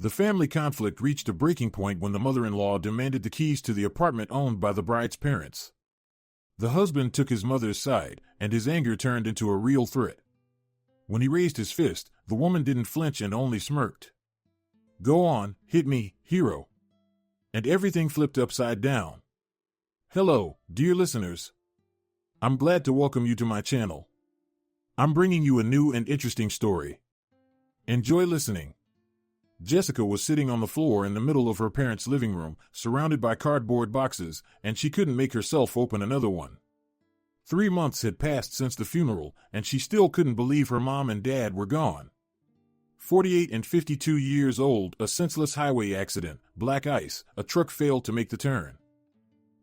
The family conflict reached a breaking point when the mother-in-law demanded the keys to the apartment owned by the bride's parents. The husband took his mother's side, and his anger turned into a real threat. When he raised his fist, the woman didn't flinch and only smirked. "Go on, hit me, hero." And everything flipped upside down. Hello, dear listeners. I'm glad to welcome you to my channel. I'm bringing you a new and interesting story. Enjoy listening. Jessica was sitting on the floor in the middle of her parents' living room, surrounded by cardboard boxes, and she couldn't make herself open another one. 3 months had passed since the funeral, and she still couldn't believe her mom and dad were gone. 48 and 52 years old, a senseless highway accident, black ice, a truck failed to make the turn.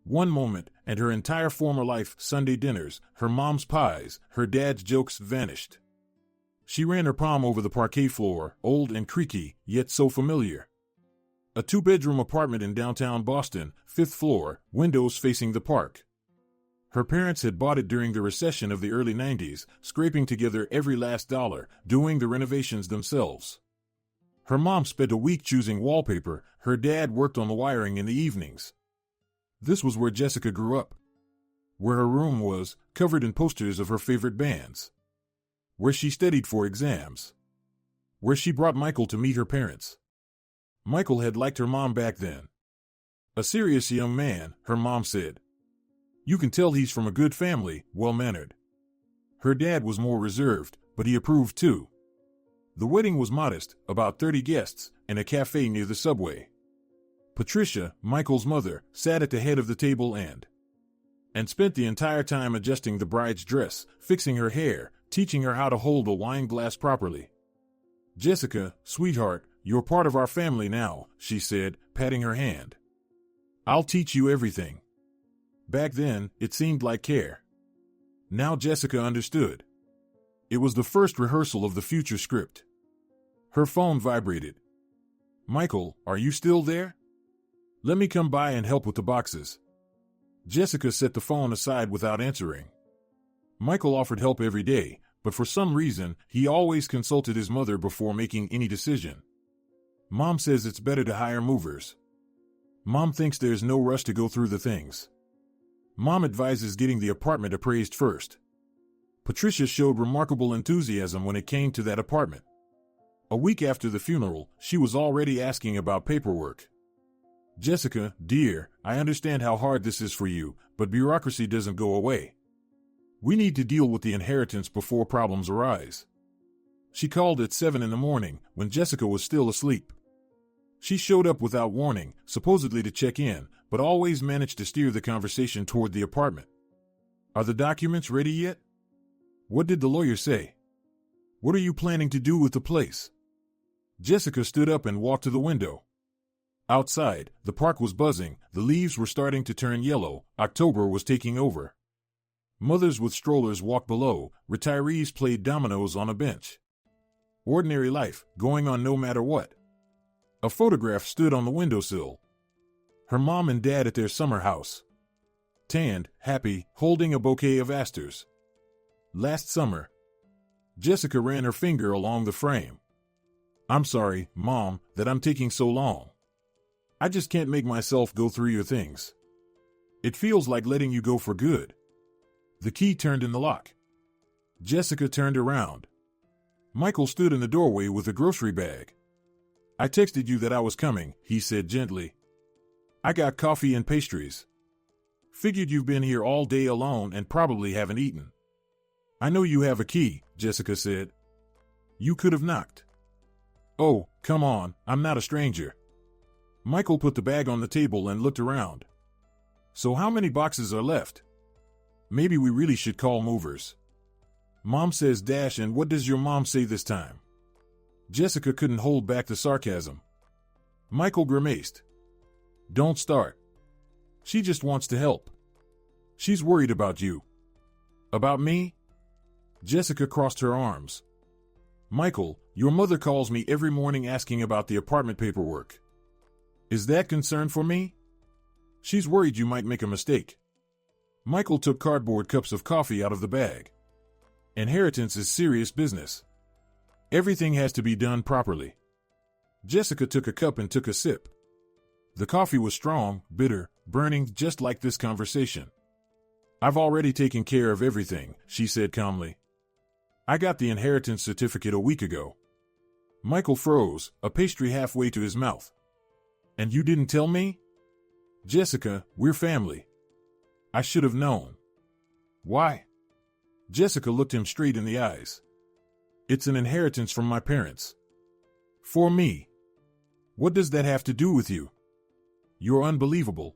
One moment, and her entire former life, Sunday dinners, her mom's pies, her dad's jokes vanished. She ran her palm over the parquet floor, old and creaky, yet so familiar. A 2-bedroom apartment in downtown Boston, 5th floor, windows facing the park. Her parents had bought it during the recession of the early 90s, scraping together every last dollar, doing the renovations themselves. Her mom spent a week choosing wallpaper, her dad worked on the wiring in the evenings. This was where Jessica grew up. Where her room was, covered in posters of her favorite bands. Where she studied for exams. Where she brought Michael to meet her parents. Michael had liked her mom back then. A serious young man, her mom said. You can tell he's from a good family, well-mannered. Her dad was more reserved, but he approved too. The wedding was modest, about 30 guests, in a cafe near the subway. Patricia, Michael's mother, sat at the head of the table and spent the entire time adjusting the bride's dress, fixing her hair, teaching her how to hold a wine glass properly. Jessica, sweetheart, you're part of our family now, she said, patting her hand. I'll teach you everything. Back then, it seemed like care. Now Jessica understood. It was the first rehearsal of the future script. Her phone vibrated. Michael, are you still there? Let me come by and help with the boxes. Jessica set the phone aside without answering. Michael offered help every day, but for some reason, he always consulted his mother before making any decision. Mom says it's better to hire movers. Mom thinks there's no rush to go through the things. Mom advises getting the apartment appraised first. Patricia showed remarkable enthusiasm when it came to that apartment. A week after the funeral, she was already asking about paperwork. Jessica, dear, I understand how hard this is for you, but bureaucracy doesn't go away. We need to deal with the inheritance before problems arise. She called at 7 in the morning, when Jessica was still asleep. She showed up without warning, supposedly to check in, but always managed to steer the conversation toward the apartment. Are the documents ready yet? What did the lawyer say? What are you planning to do with the place? Jessica stood up and walked to the window. Outside, the park was buzzing, the leaves were starting to turn yellow, October was taking over. Mothers with strollers walked below, retirees played dominoes on a bench. Ordinary life, going on no matter what. A photograph stood on the windowsill. Her mom and dad at their summer house. Tanned, happy, holding a bouquet of asters. Last summer. Jessica ran her finger along the frame. I'm sorry, Mom, that I'm taking so long. I just can't make myself go through your things. It feels like letting you go for good. The key turned in the lock. Jessica turned around. Michael stood in the doorway with a grocery bag. I texted you that I was coming, he said gently. I got coffee and pastries. Figured you've been here all day alone and probably haven't eaten. I know you have a key, Jessica said. You could have knocked. Oh, come on, I'm not a stranger. Michael put the bag on the table and looked around. So how many boxes are left? Maybe we really should call movers. Mom says dash, and what does your mom say this time? Jessica couldn't hold back the sarcasm. Michael grimaced. Don't start. She just wants to help. She's worried about you. About me? Jessica crossed her arms. Michael, your mother calls me every morning asking about the apartment paperwork. Is that concern for me? She's worried you might make a mistake. Michael took cardboard cups of coffee out of the bag. Inheritance is serious business. Everything has to be done properly. Jessica took a cup and took a sip. The coffee was strong, bitter, burning, just like this conversation. I've already taken care of everything, she said calmly. I got the inheritance certificate a week ago. Michael froze, a pastry halfway to his mouth. And you didn't tell me? Jessica, we're family. I should have known. Why? Jessica looked him straight in the eyes. It's an inheritance from my parents. For me. What does that have to do with you? You're unbelievable.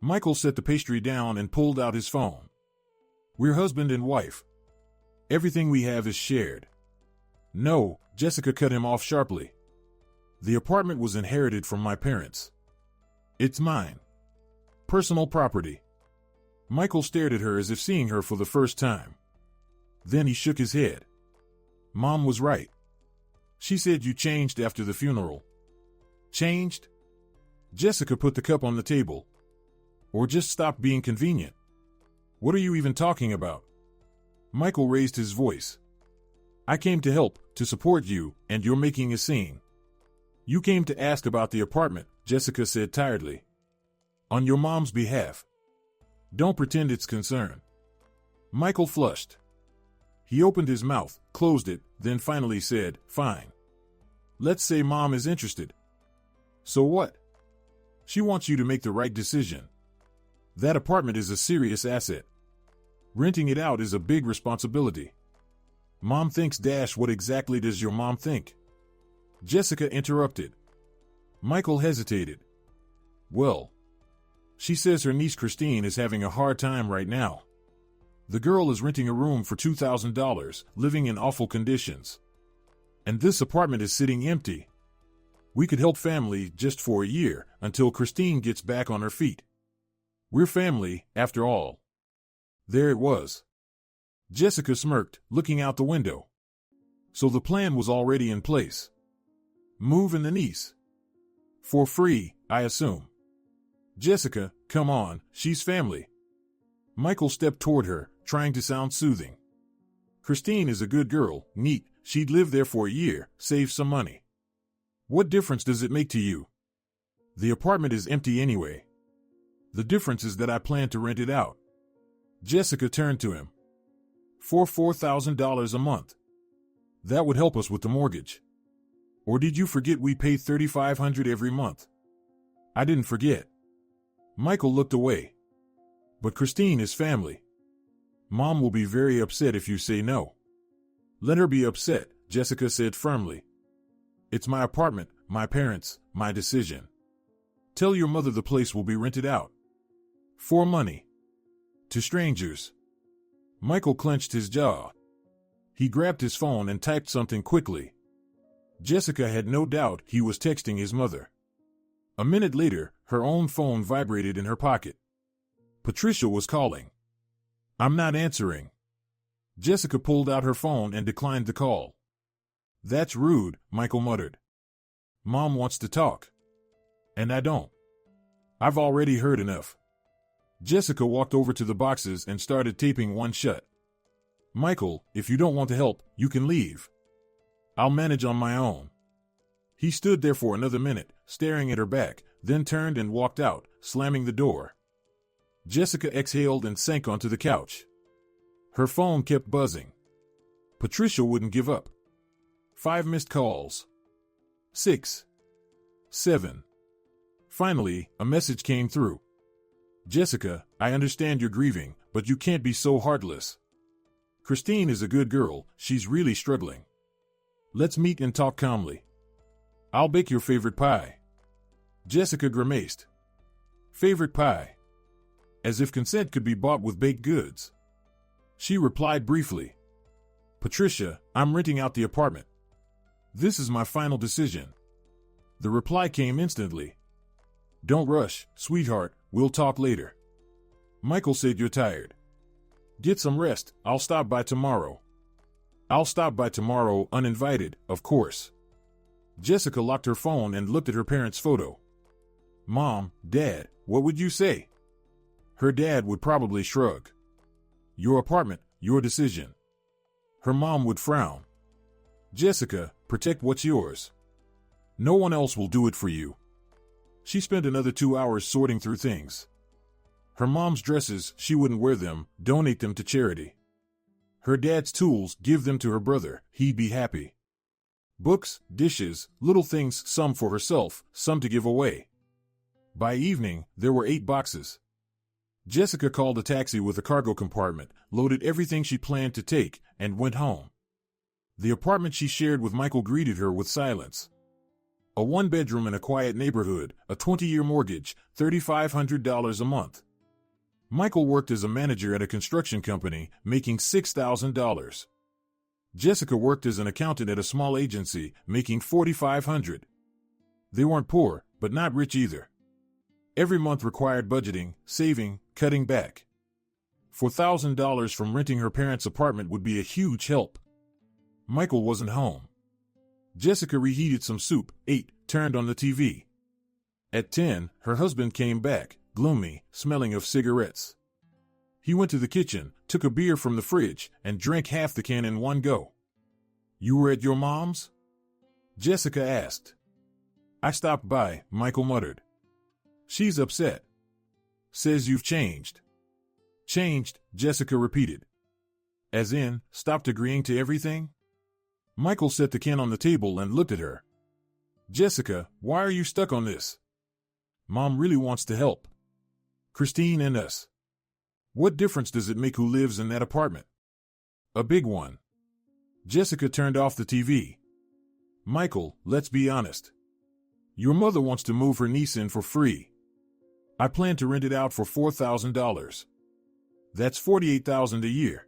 Michael set the pastry down and pulled out his phone. We're husband and wife. Everything we have is shared. No, Jessica cut him off sharply. The apartment was inherited from my parents. It's mine. Personal property. Michael stared at her as if seeing her for the first time. Then he shook his head. Mom was right. She said you changed after the funeral. Changed? Jessica put the cup on the table. Or just stopped being convenient. What are you even talking about? Michael raised his voice. I came to help, to support you, and you're making a scene. You came to ask about the apartment, Jessica said tiredly. On your mom's behalf. Don't pretend it's concern. Michael flushed. He opened his mouth, closed it, then finally said, fine. Let's say Mom is interested. So what? She wants you to make the right decision. That apartment is a serious asset. Renting it out is a big responsibility. Mom thinks what exactly does your mom think? Jessica interrupted. Michael hesitated. Well, she says her niece Christine is having a hard time right now. The girl is renting a room for $2,000, living in awful conditions. And this apartment is sitting empty. We could help family just for a year, until Christine gets back on her feet. We're family, after all. There it was. Jessica smirked, looking out the window. So the plan was already in place. Move in the niece. For free, I assume. Jessica, come on, she's family. Michael stepped toward her, trying to sound soothing. Christine is a good girl, neat, she'd live there for a year, save some money. What difference does it make to you? The apartment is empty anyway. The difference is that I plan to rent it out. Jessica turned to him. For $4,000 a month. That would help us with the mortgage. Or did you forget we pay $3,500 every month? I didn't forget. Michael looked away. But Christine is family. Mom will be very upset if you say no. Let her be upset, Jessica said firmly. It's my apartment, my parents, my decision. Tell your mother the place will be rented out. For money. To strangers. Michael clenched his jaw. He grabbed his phone and typed something quickly. Jessica had no doubt he was texting his mother. A minute later, her own phone vibrated in her pocket. Patricia was calling. I'm not answering. Jessica pulled out her phone and declined the call. That's rude, Michael muttered. Mom wants to talk. And I don't. I've already heard enough. Jessica walked over to the boxes and started taping one shut. Michael, if you don't want to help, you can leave. I'll manage on my own. He stood there for another minute, staring at her back, then turned and walked out, slamming the door. Jessica exhaled and sank onto the couch. Her phone kept buzzing. Patricia wouldn't give up. 5 missed calls. 6. 7. Finally, a message came through. Jessica, I understand you're grieving, but you can't be so heartless. Christine is a good girl, she's really struggling. Let's meet and talk calmly. I'll bake your favorite pie. Jessica grimaced. Favorite pie? As if consent could be bought with baked goods. She replied briefly. Patricia, I'm renting out the apartment. This is my final decision. The reply came instantly. Don't rush, sweetheart, we'll talk later. Michael said you're tired. Get some rest, I'll stop by tomorrow. I'll stop by tomorrow uninvited, of course. Jessica locked her phone and looked at her parents' photo. Mom, Dad, what would you say? Her dad would probably shrug. Your apartment, your decision. Her mom would frown. Jessica, protect what's yours. No one else will do it for you. She spent another 2 hours sorting through things. Her mom's dresses, she wouldn't wear them, donate them to charity. Her dad's tools, give them to her brother, he'd be happy. Books, dishes, little things, some for herself, some to give away. By evening, there were 8 boxes. Jessica called a taxi with a cargo compartment, loaded everything she planned to take, and went home. The apartment she shared with Michael greeted her with silence. A 1-bedroom in a quiet neighborhood, a 20-year mortgage, $3,500 a month. Michael worked as a manager at a construction company, making $6,000. Jessica worked as an accountant at a small agency, making $4,500. They weren't poor, but not rich either. Every month required budgeting, saving, cutting back. $4,000 from renting her parents' apartment would be a huge help. Michael wasn't home. Jessica reheated some soup, ate, turned on the TV. At 10, her husband came back, gloomy, smelling of cigarettes. He went to the kitchen, took a beer from the fridge, and drank half the can in one go. "You were at your mom's?" Jessica asked. "I stopped by," Michael muttered. "She's upset. Says you've changed." "Changed," Jessica repeated. "As in, stopped agreeing to everything?" Michael set the can on the table and looked at her. "Jessica, why are you stuck on this? Mom really wants to help. Christine and us. What difference does it make who lives in that apartment?" "A big one." Jessica turned off the TV. "Michael, let's be honest. Your mother wants to move her niece in for free. I plan to rent it out for $4,000. That's $48,000 a year.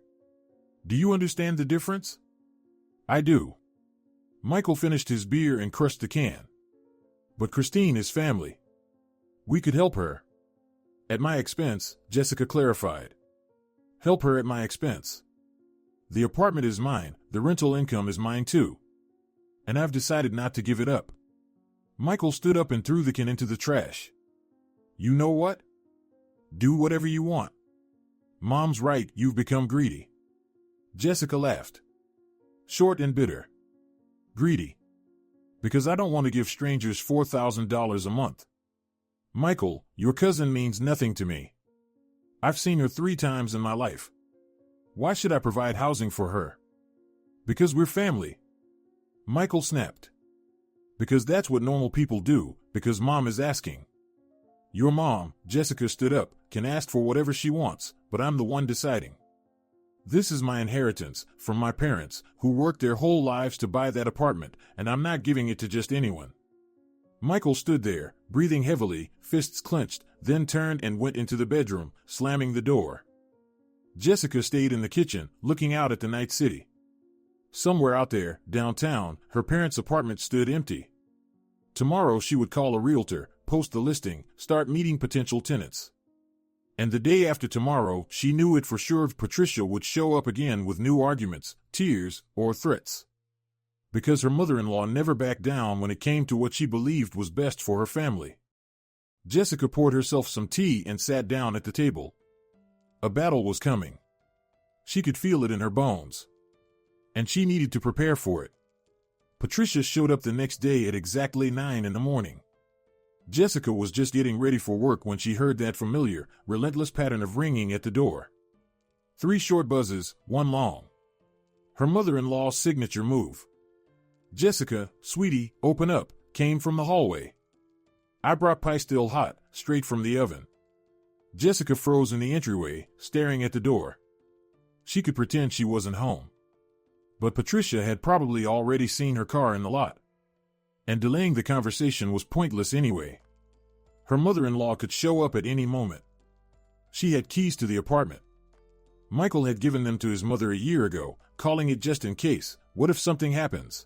Do you understand the difference?" "I do." Michael finished his beer and crushed the can. "But Christine is family. We could help her." "At my expense," Jessica clarified. "Help her at my expense. The apartment is mine, the rental income is mine too. And I've decided not to give it up." Michael stood up and threw the can into the trash. "You know what? Do whatever you want. Mom's right, you've become greedy." Jessica laughed. Short and bitter. "Greedy. Because I don't want to give strangers $4,000 a month. Michael, your cousin means nothing to me. I've seen her 3 times in my life. Why should I provide housing for her?" "Because we're family." Michael snapped. "Because that's what normal people do, because Mom is asking." "Your mom," Jessica stood up, "can ask for whatever she wants, but I'm the one deciding. This is my inheritance, from my parents, who worked their whole lives to buy that apartment, and I'm not giving it to just anyone." Michael stood there, breathing heavily, fists clenched, then turned and went into the bedroom, slamming the door. Jessica stayed in the kitchen, looking out at the night city. Somewhere out there, downtown, her parents' apartment stood empty. Tomorrow she would call a realtor, post the listing, start meeting potential tenants. And the day after tomorrow, she knew it for sure, Patricia would show up again with new arguments, tears, or threats. Because her mother-in-law never backed down when it came to what she believed was best for her family. Jessica poured herself some tea and sat down at the table. A battle was coming. She could feel it in her bones. And she needed to prepare for it. Patricia showed up the next day at exactly 9 in the morning. Jessica was just getting ready for work when she heard that familiar, relentless pattern of ringing at the door. 3 short buzzes, 1 long. Her mother-in-law's signature move. "Jessica, sweetie, open up," came from the hallway. "I brought pie still hot, straight from the oven." Jessica froze in the entryway, staring at the door. She could pretend she wasn't home. But Patricia had probably already seen her car in the lot. And delaying the conversation was pointless anyway. Her mother-in-law could show up at any moment. She had keys to the apartment. Michael had given them to his mother a year ago, calling it just in case. What if something happens?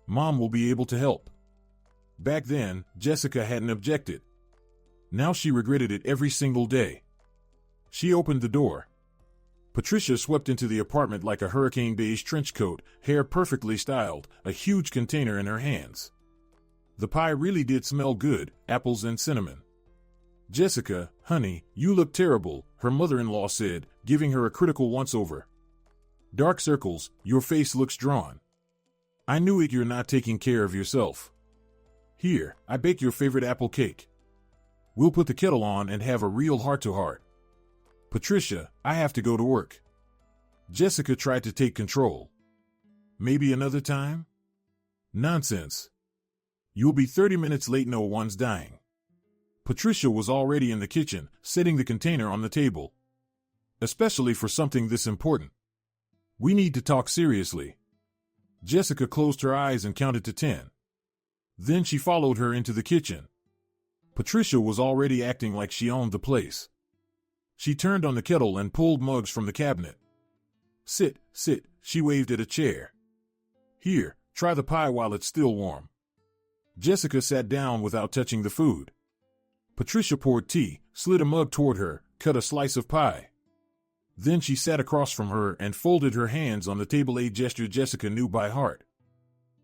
Mom will be able to help. Back then, Jessica hadn't objected. Now she regretted it every single day. She opened the door. Patricia swept into the apartment like a hurricane beige trench coat, hair perfectly styled, a huge container in her hands. The pie really did smell good, apples and cinnamon. "Jessica, honey, you look terrible," her mother-in-law said, giving her a critical once-over. "Dark circles, your face looks drawn. I knew it, you're not taking care of yourself." Here, I baked your favorite apple cake. We'll put the kettle on and have a real heart-to-heart. Patricia, I have to go to work. Jessica tried to take control. Maybe another time? Nonsense. You'll be 30 minutes late, no one's dying. Patricia was already in the kitchen, setting the container on the table. Especially for something this important. We need to talk seriously. Jessica closed her eyes and counted to 10. Then she followed her into the kitchen. Patricia was already acting like she owned the place. She turned on the kettle and pulled mugs from the cabinet. Sit, she waved at a chair. Here, try the pie while it's still warm. Jessica sat down without touching the food. Patricia poured tea, slid a mug toward her, cut a slice of pie. Then she sat across from her and folded her hands on the table, a gesture Jessica knew by heart.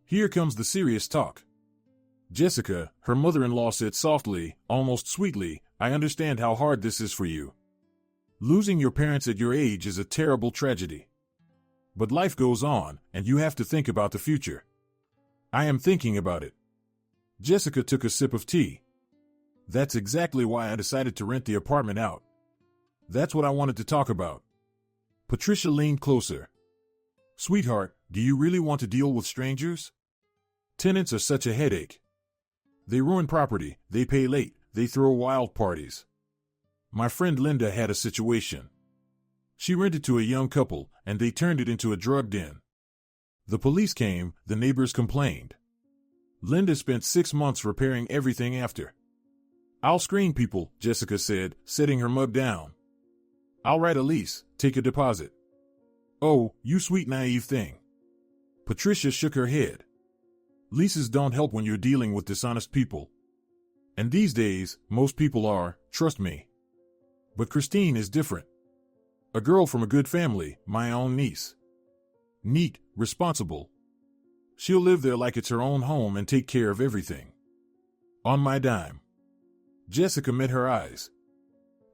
Here comes the serious talk. Jessica, her mother-in-law said softly, almost sweetly, I understand how hard this is for you. Losing your parents at your age is a terrible tragedy. But life goes on, and you have to think about the future. I am thinking about it. Jessica took a sip of tea. That's exactly why I decided to rent the apartment out. That's what I wanted to talk about. Patricia leaned closer. Sweetheart, do you really want to deal with strangers? Tenants are such a headache. They ruin property, they pay late, they throw wild parties. My friend Linda had a situation. She rented to a young couple, and they turned it into a drug den. The police came, the neighbors complained. Linda spent 6 months repairing everything after. I'll screen people, Jessica said, setting her mug down. I'll write a lease, take a deposit. Oh, you sweet naive thing. Patricia shook her head. Leases don't help when you're dealing with dishonest people. And these days, most people are, trust me. But Christine is different. A girl from a good family, my own niece. Neat, responsible. She'll live there like it's her own home and take care of everything. On my dime. Jessica met her eyes.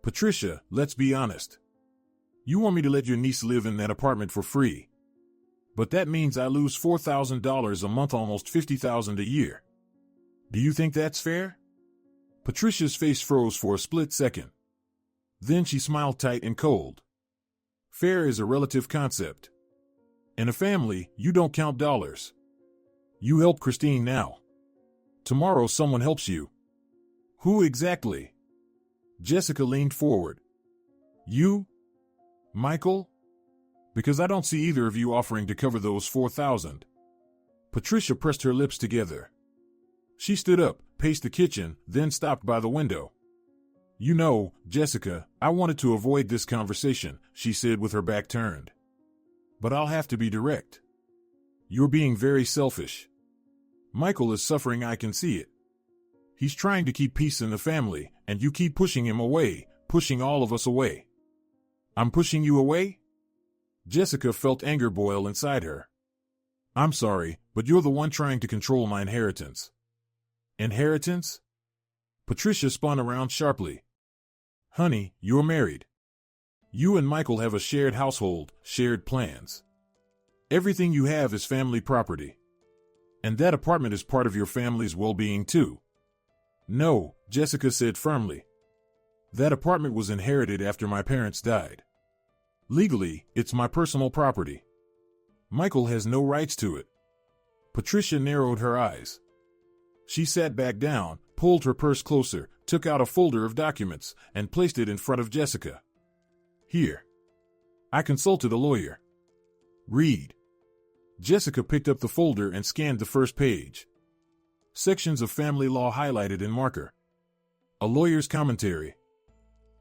Patricia, let's be honest. You want me to let your niece live in that apartment for free. But that means I lose $4,000 a month, almost $50,000 a year. Do you think that's fair? Patricia's face froze for a split second. Then she smiled tight and cold. Fair is a relative concept. In a family, you don't count dollars. You help Christine now. Tomorrow someone helps you. Who exactly? Jessica leaned forward. You? Michael? Because I don't see either of you offering to cover those $4,000. Patricia pressed her lips together. She stood up, paced the kitchen, then stopped by the window. You know, Jessica, I wanted to avoid this conversation, she said with her back turned. But I'll have to be direct. You're being very selfish. Michael is suffering, I can see it. He's trying to keep peace in the family, and you keep pushing him away, pushing all of us away. I'm pushing you away? Jessica felt anger boil inside her. I'm sorry, but you're the one trying to control my inheritance. Inheritance? Patricia spun around sharply. Honey, you're married. You and Michael have a shared household, shared plans. Everything you have is family property. And that apartment is part of your family's well-being too. No, Jessica said firmly. That apartment was inherited after my parents died. Legally, it's my personal property. Michael has no rights to it. Patricia narrowed her eyes. She sat back down, pulled her purse closer, took out a folder of documents, and placed it in front of Jessica. Here. I consulted a lawyer. Read. Jessica picked up the folder and scanned the first page. Sections of family law highlighted in marker. A lawyer's commentary.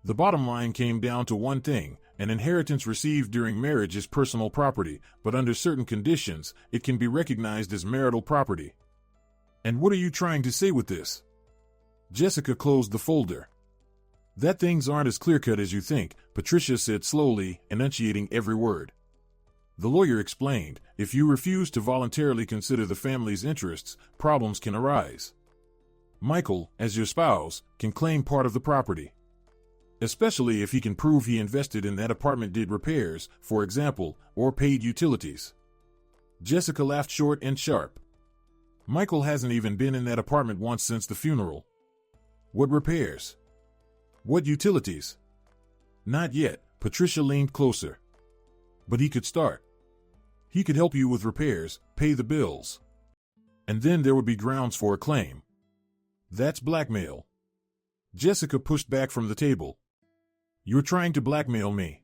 The bottom line came down to one thing: an inheritance received during marriage is personal property, but under certain conditions, it can be recognized as marital property. And what are you trying to say with this? Jessica closed the folder. That things aren't as clear-cut as you think, Patricia said slowly, enunciating every word. The lawyer explained, if you refuse to voluntarily consider the family's interests, problems can arise. Michael, as your spouse, can claim part of the property. Especially if he can prove he invested in that apartment, did repairs, for example, or paid utilities. Jessica laughed short and sharp. Michael hasn't even been in that apartment once since the funeral. What repairs? What utilities? Not yet. Patricia leaned closer. But he could start. He could help you with repairs, pay the bills. And then there would be grounds for a claim. That's blackmail. Jessica pushed back from the table. You're trying to blackmail me.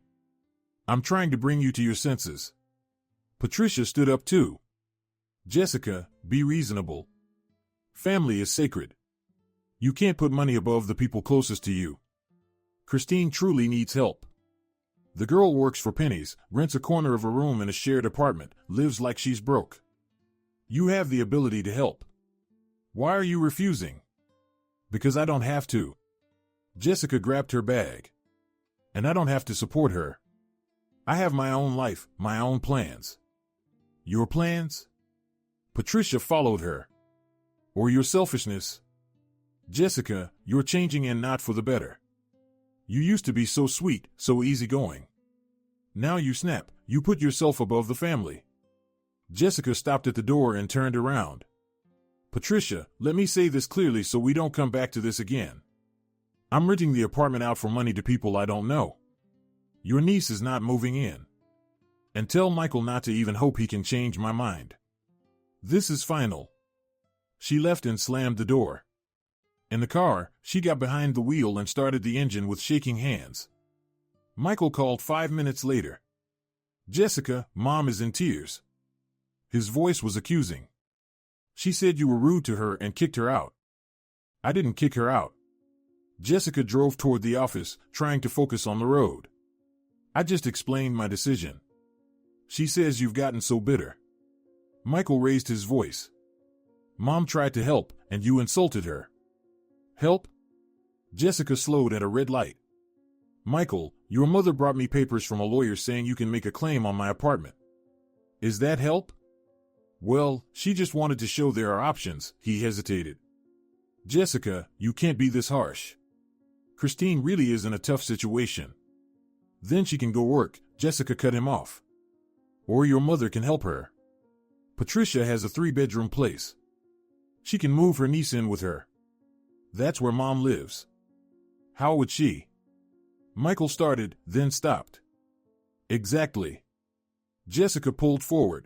I'm trying to bring you to your senses. Patricia stood up too. Jessica, be reasonable. Family is sacred. You can't put money above the people closest to you. Christine truly needs help. The girl works for pennies, rents a corner of a room in a shared apartment, lives like she's broke. You have the ability to help. Why are you refusing? Because I don't have to. Jessica grabbed her bag. And I don't have to support her. I have my own life, my own plans. Your plans? Patricia followed her. Or your selfishness? Jessica, you're changing and not for the better. You used to be so sweet, so easygoing. Now you snap, you put yourself above the family. Jessica stopped at the door and turned around. Patricia, let me say this clearly so we don't come back to this again. I'm renting the apartment out for money to people I don't know. Your niece is not moving in. And tell Michael not to even hope he can change my mind. This is final. She left and slammed the door. In the car, she got behind the wheel and started the engine with shaking hands. Michael called 5 minutes later. Jessica, Mom is in tears. His voice was accusing. She said you were rude to her and kicked her out. I didn't kick her out. Jessica drove toward the office, trying to focus on the road. I just explained my decision. She says you've gotten so bitter. Michael raised his voice. Mom tried to help, and you insulted her. Help? Jessica slowed at a red light. Michael, your mother brought me papers from a lawyer saying you can make a claim on my apartment. Is that help? Well, she just wanted to show there are options, he hesitated. Jessica, you can't be this harsh. Christine really is in a tough situation. Then she can go work, Jessica cut him off. Or your mother can help her. Patricia has a 3-bedroom place. She can move her niece in with her. That's where Mom lives. How would she? Michael started, then stopped. Exactly. Jessica pulled forward.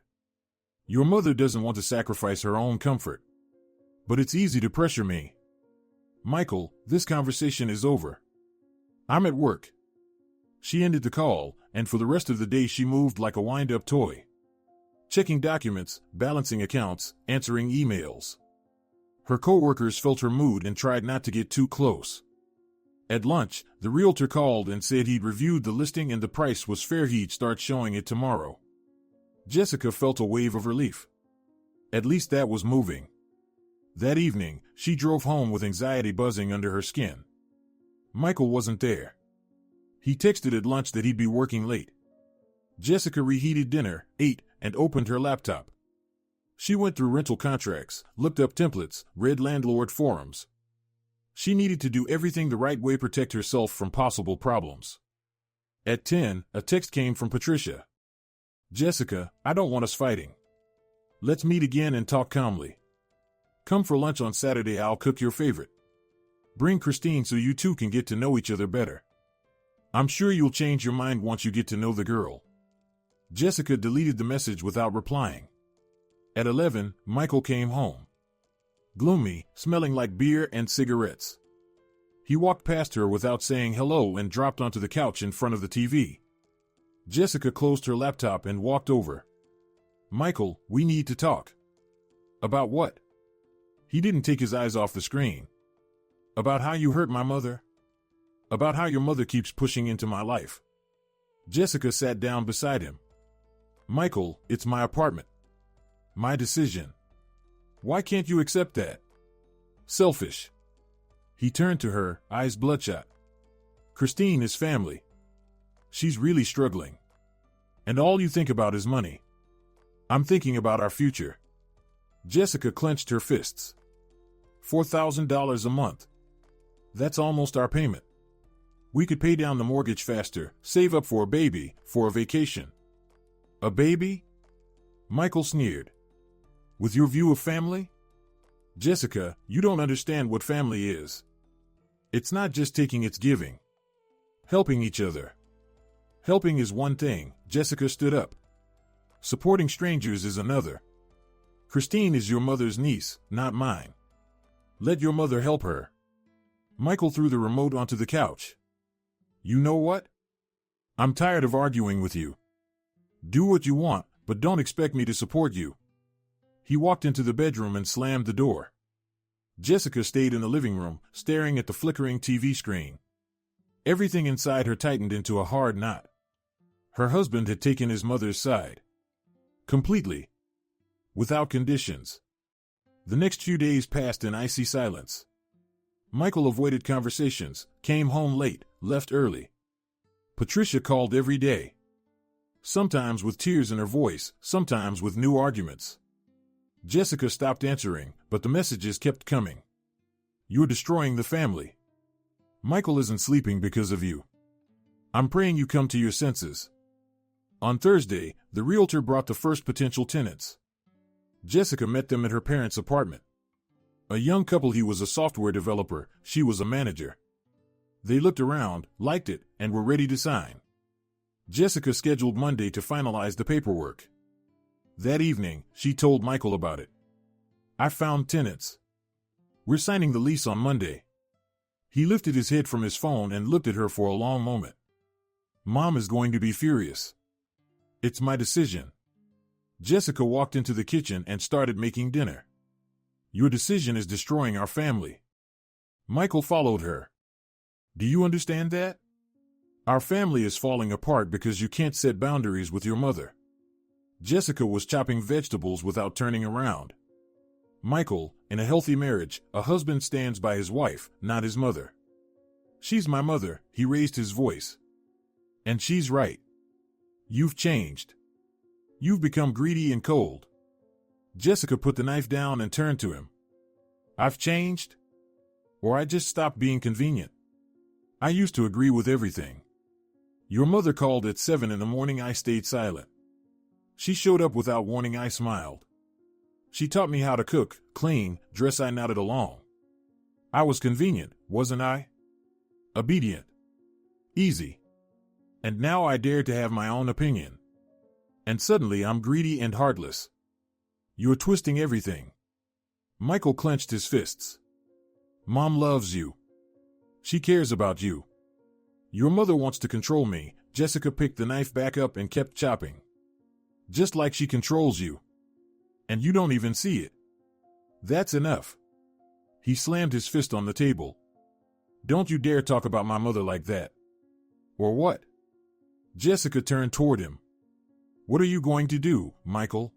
Your mother doesn't want to sacrifice her own comfort. But it's easy to pressure me. Michael, this conversation is over. I'm at work. She ended the call, and for the rest of the day she moved like a wind-up toy. Checking documents, balancing accounts, answering emails. Her coworkers felt her mood and tried not to get too close. At lunch, the realtor called and said he'd reviewed the listing and the price was fair, he'd start showing it tomorrow. Jessica felt a wave of relief. At least that was moving. That evening, she drove home with anxiety buzzing under her skin. Michael wasn't there. He texted at lunch that he'd be working late. Jessica reheated dinner, ate, and opened her laptop. She went through rental contracts, looked up templates, read landlord forums. She needed to do everything the right way, protect herself from possible problems. At 10, a text came from Patricia. Jessica, I don't want us fighting. Let's meet again and talk calmly. Come for lunch on Saturday, I'll cook your favorite. Bring Christine so you two can get to know each other better. I'm sure you'll change your mind once you get to know the girl. Jessica deleted the message without replying. At 11, Michael came home. Gloomy, smelling like beer and cigarettes. He walked past her without saying hello and dropped onto the couch in front of the TV. Jessica closed her laptop and walked over. Michael, we need to talk. About what? He didn't take his eyes off the screen. About how you hurt my mother. About how your mother keeps pushing into my life. Jessica sat down beside him. Michael, it's my apartment. My decision. Why can't you accept that? Selfish. He turned to her, eyes bloodshot. Christine is family. She's really struggling. And all you think about is money. I'm thinking about our future. Jessica clenched her fists. $4,000 a month. That's almost our payment. We could pay down the mortgage faster, save up for a baby, for a vacation. A baby? Michael sneered. With your view of family? Jessica, you don't understand what family is. It's not just taking, it's giving. Helping each other. Helping is one thing, Jessica stood up. Supporting strangers is another. Christine is your mother's niece, not mine. Let your mother help her. Michael threw the remote onto the couch. You know what? I'm tired of arguing with you. Do what you want, but don't expect me to support you. He walked into the bedroom and slammed the door. Jessica stayed in the living room, staring at the flickering TV screen. Everything inside her tightened into a hard knot. Her husband had taken his mother's side. Completely. Without conditions. The next few days passed in icy silence. Michael avoided conversations, came home late, left early. Patricia called every day. Sometimes with tears in her voice, sometimes with new arguments. Jessica stopped answering, but the messages kept coming. You're destroying the family. Michael isn't sleeping because of you. I'm praying you come to your senses. On Thursday, the realtor brought the first potential tenants. Jessica met them at her parents' apartment. A young couple. He was a software developer, she was a manager. They looked around, liked it, and were ready to sign. Jessica scheduled Monday to finalize the paperwork. That evening, she told Michael about it. I found tenants. We're signing the lease on Monday. He lifted his head from his phone and looked at her for a long moment. Mom is going to be furious. It's my decision. Jessica walked into the kitchen and started making dinner. Your decision is destroying our family. Michael followed her. Do you understand that? Our family is falling apart because you can't set boundaries with your mother. Jessica was chopping vegetables without turning around. Michael, in a healthy marriage, a husband stands by his wife, not his mother. She's my mother, he raised his voice. And she's right. You've changed. You've become greedy and cold. Jessica put the knife down and turned to him. I've changed? Or I just stopped being convenient? I used to agree with everything. Your mother called at 7 in the morning. I stayed silent. She showed up without warning. I smiled. She taught me how to cook, clean, dress. I nodded along. I was convenient, wasn't I? Obedient. Easy. And now I dare to have my own opinion. And suddenly I'm greedy and heartless. You're twisting everything. Michael clenched his fists. Mom loves you. She cares about you. Your mother wants to control me. Jessica picked the knife back up and kept chopping. Just like she controls you. And you don't even see it. That's enough. He slammed his fist on the table. Don't you dare talk about my mother like that. Or what? Jessica turned toward him. What are you going to do, Michael?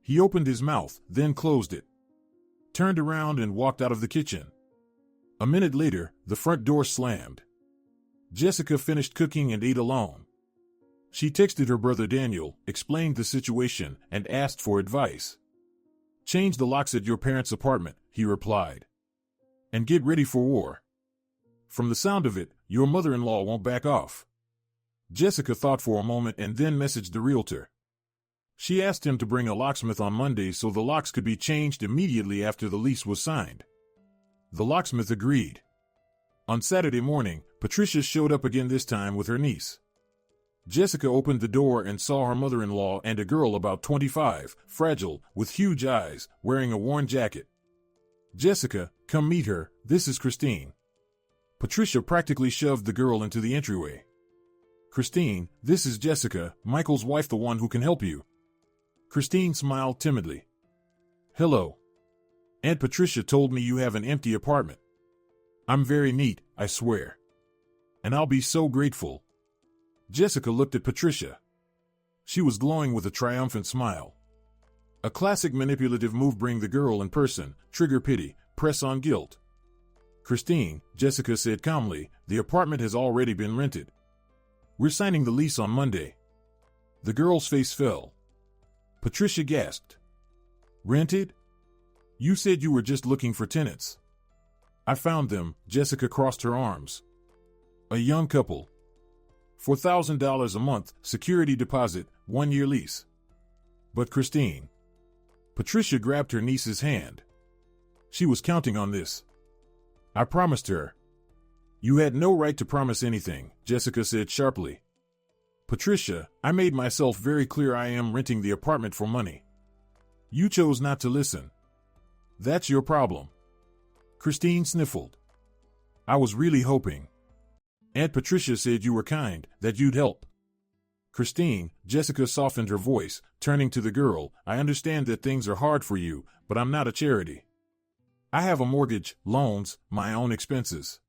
He opened his mouth, then closed it. Turned around and walked out of the kitchen. A minute later, the front door slammed. Jessica finished cooking and ate alone. She texted her brother Daniel, explained the situation, and asked for advice. Change the locks at your parents' apartment, he replied. And get ready for war. From the sound of it, your mother-in-law won't back off. Jessica thought for a moment and then messaged the realtor. She asked him to bring a locksmith on Monday so the locks could be changed immediately after the lease was signed. The locksmith agreed. On Saturday morning, Patricia showed up again, this time with her niece. Jessica opened the door and saw her mother-in-law and a girl about 25, fragile, with huge eyes, wearing a worn jacket. Jessica, come meet her, this is Christine. Patricia practically shoved the girl into the entryway. Christine, this is Jessica, Michael's wife, the one who can help you. Christine smiled timidly. Hello. Aunt Patricia told me you have an empty apartment. I'm very neat, I swear. And I'll be so grateful. Jessica looked at Patricia. She was glowing with a triumphant smile. A classic manipulative move: bring the girl in person, trigger pity, press on guilt. Christine, Jessica said calmly, the apartment has already been rented. We're signing the lease on Monday. The girl's face fell. Patricia gasped. Rented? You said you were just looking for tenants. I found them. Jessica crossed her arms. A young couple. $4,000 a month, security deposit, 1-year lease. But Christine. Patricia grabbed her niece's hand. She was counting on this. I promised her. You had no right to promise anything, Jessica said sharply. Patricia, I made myself very clear I am renting the apartment for money. You chose not to listen. That's your problem. Christine sniffled. I was really hoping. Aunt Patricia said you were kind, that you'd help. Christine, Jessica softened her voice, turning to the girl, I understand that things are hard for you, but I'm not a charity. I have a mortgage, loans, my own expenses.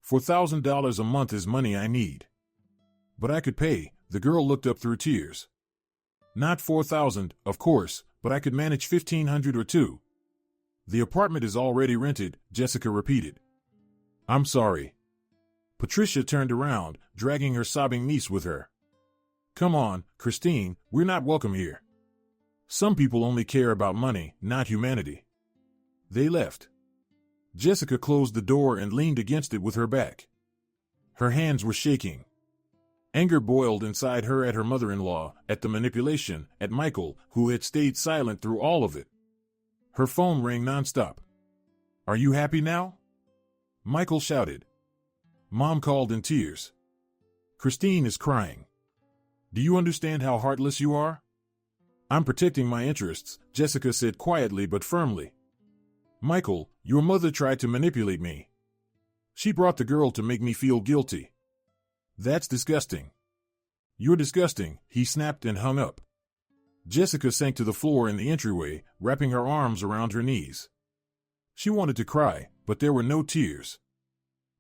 $4,000 a month is money I need. But I could pay, the girl looked up through tears. Not 4,000, of course, but I could manage 1,500 or two. The apartment is already rented, Jessica repeated. I'm sorry. Patricia turned around, dragging her sobbing niece with her. Come on, Christine, we're not welcome here. Some people only care about money, not humanity. They left. Jessica closed the door and leaned against it with her back. Her hands were shaking. Anger boiled inside her at her mother-in-law, at the manipulation, at Michael, who had stayed silent through all of it. Her phone rang nonstop. Are you happy now? Michael shouted. Mom called in tears. Christine is crying. Do you understand how heartless you are? I'm protecting my interests, Jessica said quietly but firmly. Michael, your mother tried to manipulate me. She brought the girl to make me feel guilty. That's disgusting. You're disgusting, he snapped and hung up. Jessica sank to the floor in the entryway, wrapping her arms around her knees. She wanted to cry, but there were no tears.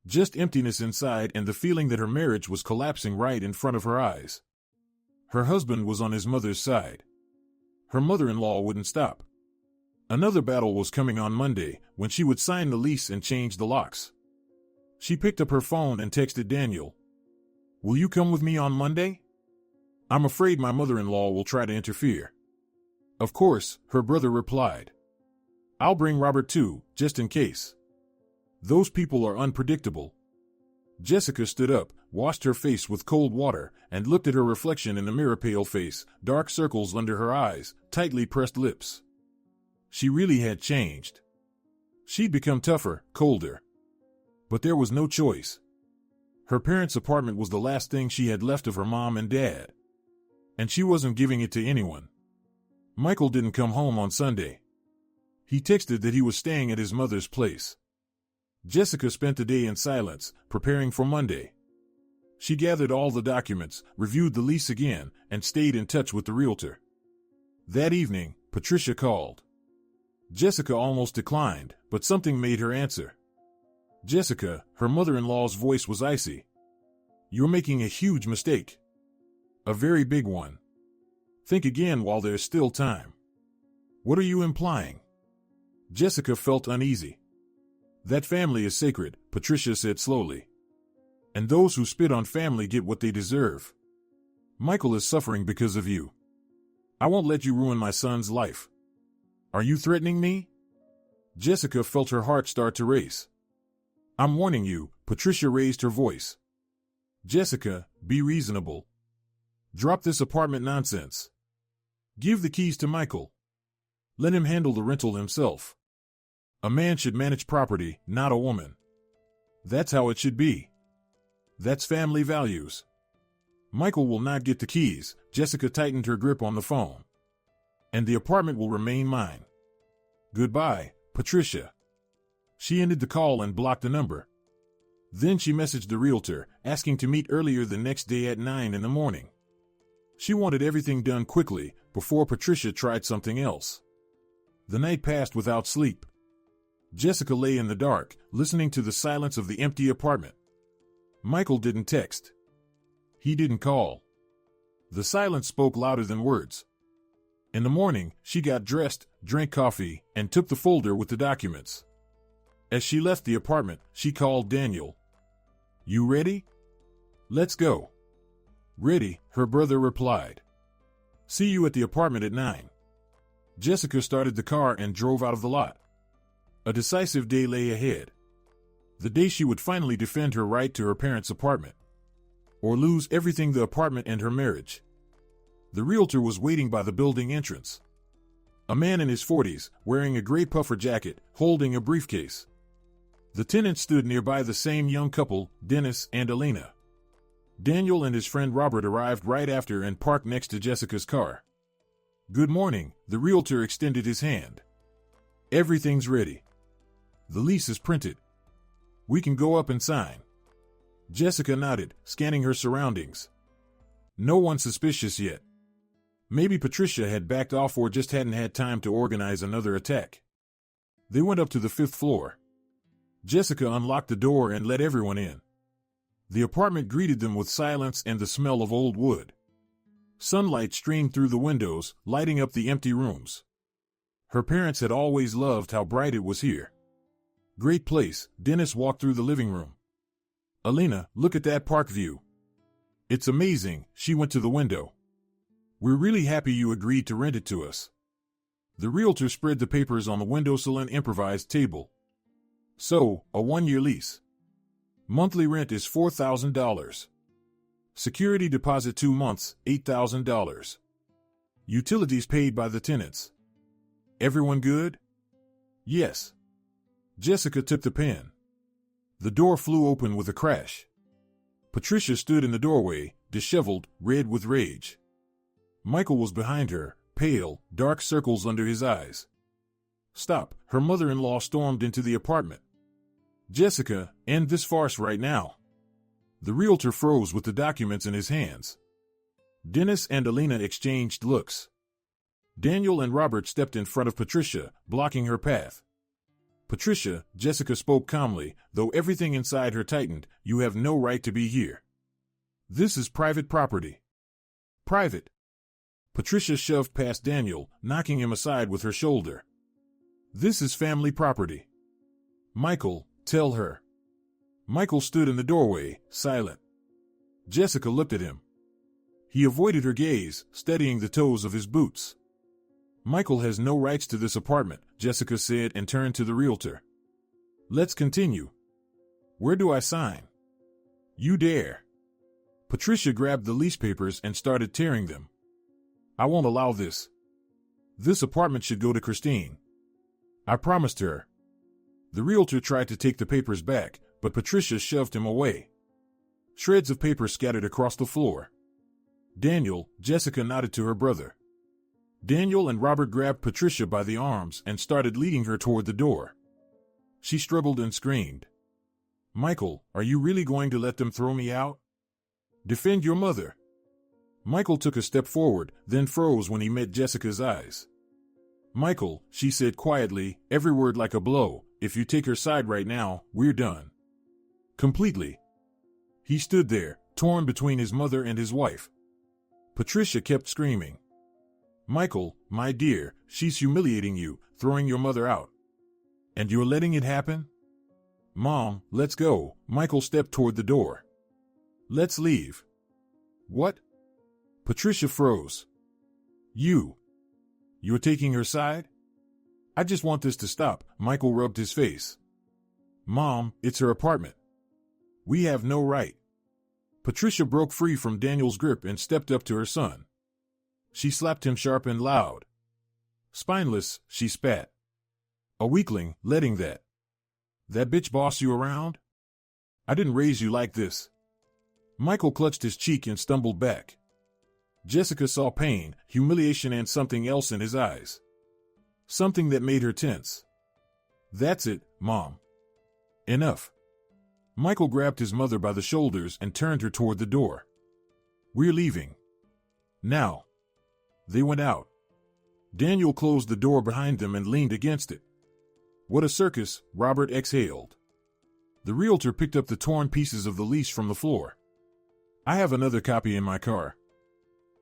Just emptiness inside and the feeling that her marriage was collapsing right in front of her eyes. Her husband was on his mother's side. Her mother-in-law wouldn't stop. Another battle was coming on Monday, when she would sign the lease and change the locks. She picked up her phone and texted Daniel. Will you come with me on Monday? I'm afraid my mother-in-law will try to interfere. Of course, her brother replied. I'll bring Robert too, just in case. Those people are unpredictable. Jessica stood up, washed her face with cold water, and looked at her reflection in the mirror. Pale face, dark circles under her eyes, tightly pressed lips. She really had changed. She'd become tougher, colder. But there was no choice. Her parents' apartment was the last thing she had left of her mom and dad. And she wasn't giving it to anyone. Michael didn't come home on Sunday. He texted that he was staying at his mother's place. Jessica spent the day in silence, preparing for Monday. She gathered all the documents, reviewed the lease again, and stayed in touch with the realtor. That evening, Patricia called. Jessica almost declined, but something made her answer. Jessica, her mother-in-law's voice was icy. You're making a huge mistake. A very big one. Think again while there's still time. What are you implying? Jessica felt uneasy. That family is sacred, Patricia said slowly. And those who spit on family get what they deserve. Michael is suffering because of you. I won't let you ruin my son's life. Are you threatening me? Jessica felt her heart start to race. I'm warning you, Patricia raised her voice. Jessica, be reasonable. Drop this apartment nonsense. Give the keys to Michael. Let him handle the rental himself. A man should manage property, not a woman. That's how it should be. That's family values. Michael will not get the keys, Jessica tightened her grip on the phone. And the apartment will remain mine. Goodbye, Patricia. She ended the call and blocked the number. Then she messaged the realtor, asking to meet earlier the next day at 9 in the morning. She wanted everything done quickly, before Patricia tried something else. The night passed without sleep. Jessica lay in the dark, listening to the silence of the empty apartment. Michael didn't text. He didn't call. The silence spoke louder than words. In the morning, she got dressed, drank coffee, and took the folder with the documents. As she left the apartment, she called Daniel. You ready? Let's go. Ready, her brother replied. See you at the apartment at 9. Jessica started the car and drove out of the lot. A decisive day lay ahead. The day she would finally defend her right to her parents' apartment. Or lose everything, the apartment and her marriage. The realtor was waiting by the building entrance. A man in his 40s, wearing a gray puffer jacket, holding a briefcase. The tenant stood nearby the same young couple, Dennis and Alina. Daniel and his friend Robert arrived right after and parked next to Jessica's car. "Good morning," the realtor extended his hand. "Everything's ready. The lease is printed. We can go up and sign." Jessica nodded, scanning her surroundings. No one suspicious yet. Maybe Patricia had backed off or just hadn't had time to organize another attack. They went up to the 5th floor. Jessica unlocked the door and let everyone in. The apartment greeted them with silence and the smell of old wood. Sunlight streamed through the windows, lighting up the empty rooms. Her parents had always loved how bright it was here. "Great place," Dennis walked through the living room. "Alina, look at that park view." "It's amazing," she went to the window. "We're really happy you agreed to rent it to us." The realtor spread the papers on the windowsill and improvised table. "So, a 1-year lease. Monthly rent is $4,000. Security deposit 2 months, $8,000. Utilities paid by the tenants. Everyone good?" "Yes." Jessica took the pen. The door flew open with a crash. Patricia stood in the doorway, disheveled, red with rage. Michael was behind her, pale, dark circles under his eyes. "Stop," her mother-in-law stormed into the apartment. "Jessica, end this farce right now." The realtor froze with the documents in his hands. Dennis and Alina exchanged looks. Daniel and Robert stepped in front of Patricia, blocking her path. "Patricia," Jessica spoke calmly, though everything inside her tightened, "you have no right to be here. This is private property." "Private?" Patricia shoved past Daniel, knocking him aside with her shoulder. "This is family property." "Michael, tell her." Michael stood in the doorway, silent. Jessica looked at him. He avoided her gaze, steadying the toes of his boots. "Michael has no rights to this apartment," Jessica said and turned to the realtor. "Let's continue. Where do I sign?" "You dare." Patricia grabbed the lease papers and started tearing them. "I won't allow this. This apartment should go to Christine. I promised her." The realtor tried to take the papers back, but Patricia shoved him away. Shreds of paper scattered across the floor. "Daniel," Jessica nodded to her brother. Daniel and Robert grabbed Patricia by the arms and started leading her toward the door. She struggled and screamed. "Michael, are you really going to let them throw me out? Defend your mother." Michael took a step forward, then froze when he met Jessica's eyes. "Michael," she said quietly, every word like a blow, "if you take her side right now, we're done. Completely." He stood there, torn between his mother and his wife. Patricia kept screaming. "Michael, my dear, she's humiliating you, throwing your mother out. And you're letting it happen?" "Mom, let's go." Michael stepped toward the door. "Let's leave." "What?" Patricia froze. You're taking her side?" "I just want this to stop." Michael rubbed his face. "Mom, it's her apartment. We have no right." Patricia broke free from Daniel's grip and stepped up to her son. She slapped him sharp and loud. "Spineless," she spat. "A weakling, letting that bitch boss you around? I didn't raise you like this." Michael clutched his cheek and stumbled back. Jessica saw pain, humiliation, and something else in his eyes. Something that made her tense. "That's it, Mom. Enough." Michael grabbed his mother by the shoulders and turned her toward the door. "We're leaving. Now." They went out. Daniel closed the door behind them and leaned against it. "What a circus," Robert exhaled. The realtor picked up the torn pieces of the lease from the floor. "I have another copy in my car.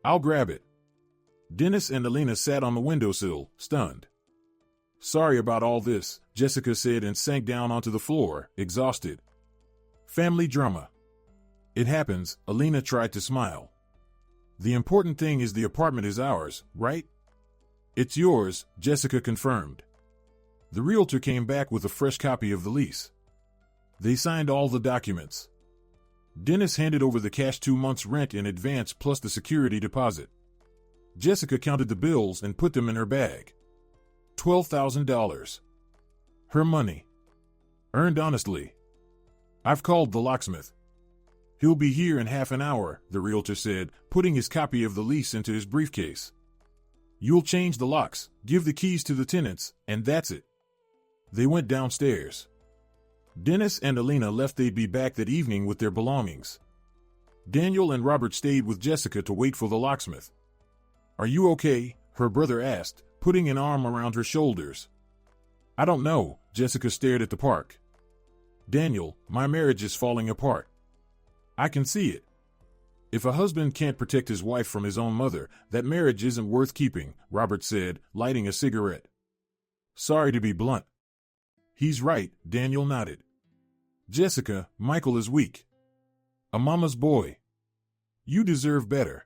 I'll grab it." Dennis and Alina sat on the windowsill, stunned. "Sorry about all this," Jessica said and sank down onto the floor, exhausted. "Family drama. It happens," Alina tried to smile. "The important thing is the apartment is ours, right?" "It's yours," Jessica confirmed. The realtor came back with a fresh copy of the lease. They signed all the documents. Dennis handed over the cash 2 months' rent in advance plus the security deposit. Jessica counted the bills and put them in her bag. $12,000. Her money. Earned honestly. I've called the locksmith. He'll be here in half an hour, the realtor said, putting his copy of the lease into his briefcase. You'll change the locks, give the keys to the tenants, and that's it. They went downstairs. Dennis and Alina left. They'd be back that evening with their belongings. Daniel and Robert stayed with Jessica to wait for the locksmith. Are you okay? Her brother asked, putting an arm around her shoulders. I don't know, Jessica stared at the park. Daniel, my marriage is falling apart. I can see it. If a husband can't protect his wife from his own mother, that marriage isn't worth keeping, Robert said, lighting a cigarette. Sorry to be blunt. He's right, Daniel nodded. Jessica, Michael is weak. A mama's boy. You deserve better.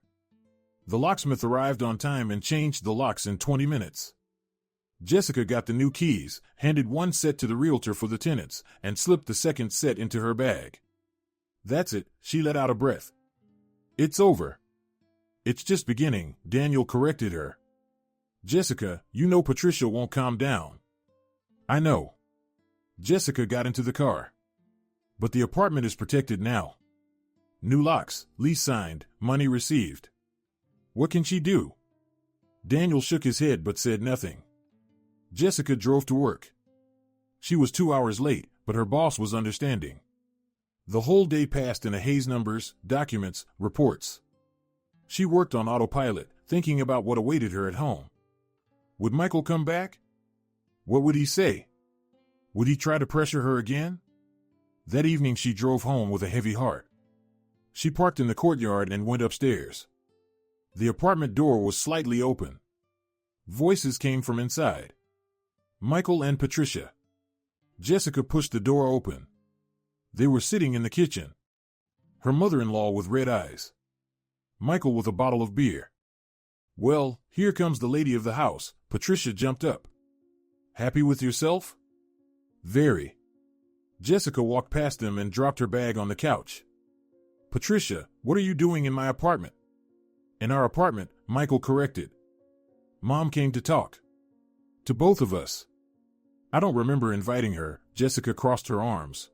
The locksmith arrived on time and changed the locks in 20 minutes. Jessica got the new keys, handed one set to the realtor for the tenants, and slipped the second set into her bag. That's it, she let out a breath. It's over. It's just beginning, Daniel corrected her. Jessica, you know Patricia won't calm down. I know. Jessica got into the car. But the apartment is protected now. New locks, lease signed, money received. What can she do? Daniel shook his head but said nothing. Jessica drove to work. She was 2 hours late, but her boss was understanding. The whole day passed in a haze: numbers, documents, reports. She worked on autopilot, thinking about what awaited her at home. Would Michael come back? What would he say? Would he try to pressure her again? That evening she drove home with a heavy heart. She parked in the courtyard and went upstairs. The apartment door was slightly open. Voices came from inside. Michael and Patricia. Jessica pushed the door open. They were sitting in the kitchen. Her mother-in-law with red eyes. Michael with a bottle of beer. Well, here comes the lady of the house. Patricia jumped up. Happy with yourself? Very. Jessica walked past them and dropped her bag on the couch. Patricia, what are you doing in my apartment? In our apartment, Michael corrected. Mom came to talk. To both of us. I don't remember inviting her. Jessica crossed her arms.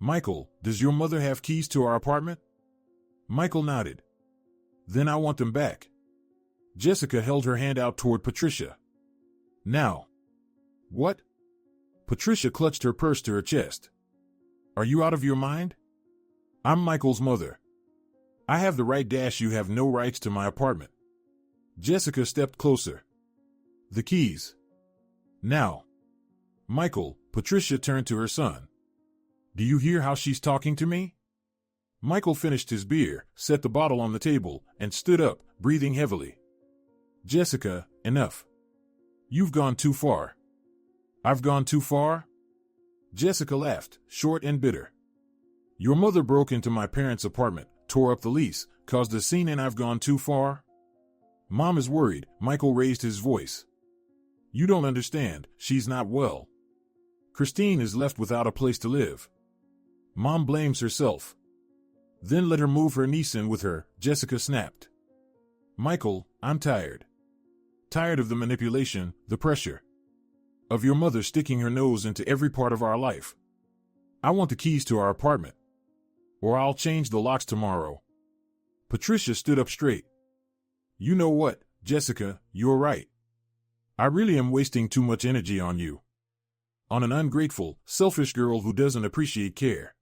Michael, does your mother have keys to our apartment? Michael nodded. Then I want them back. Jessica held her hand out toward Patricia. Now. What? Patricia clutched her purse to her chest. Are you out of your mind? I'm Michael's mother. I have the right. You have no rights to my apartment. Jessica stepped closer. The keys. Now. Michael, Patricia turned to her son. Do you hear how she's talking to me? Michael finished his beer, set the bottle on the table, and stood up, breathing heavily. Jessica, enough. You've gone too far. I've gone too far? Jessica laughed, short and bitter. Your mother broke into my parents' apartment, tore up the lease, caused a scene, and I've gone too far? Mom is worried. Michael raised his voice. You don't understand, she's not well. Christine is left without a place to live. Mom blames herself. Then let her move her niece in with her, Jessica snapped. Michael, I'm tired. Tired of the manipulation, the pressure. Of your mother sticking her nose into every part of our life. I want the keys to our apartment. Or I'll change the locks tomorrow. Patricia stood up straight. You know what, Jessica, you're right. I really am wasting too much energy on you. On an ungrateful, selfish girl who doesn't appreciate care.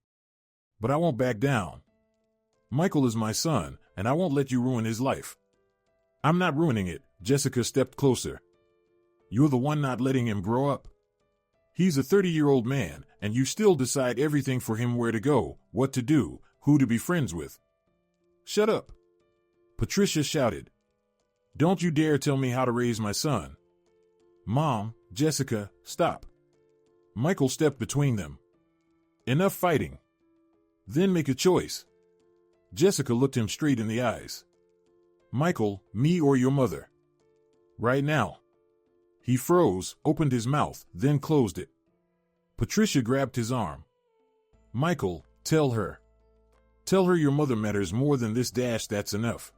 But I won't back down. Michael is my son, and I won't let you ruin his life. I'm not ruining it. Jessica stepped closer. You're the one not letting him grow up. He's a 30-year-old man, and you still decide everything for him: where to go, what to do, who to be friends with. Shut up. Patricia shouted. Don't you dare tell me how to raise my son. Mom, Jessica, stop. Michael stepped between them. Enough fighting. Then make a choice. Jessica looked him straight in the eyes. Michael, me or your mother? Right now. He froze, opened his mouth, then closed it. Patricia grabbed his arm. Michael, tell her. Tell her your mother matters more than this. That's enough.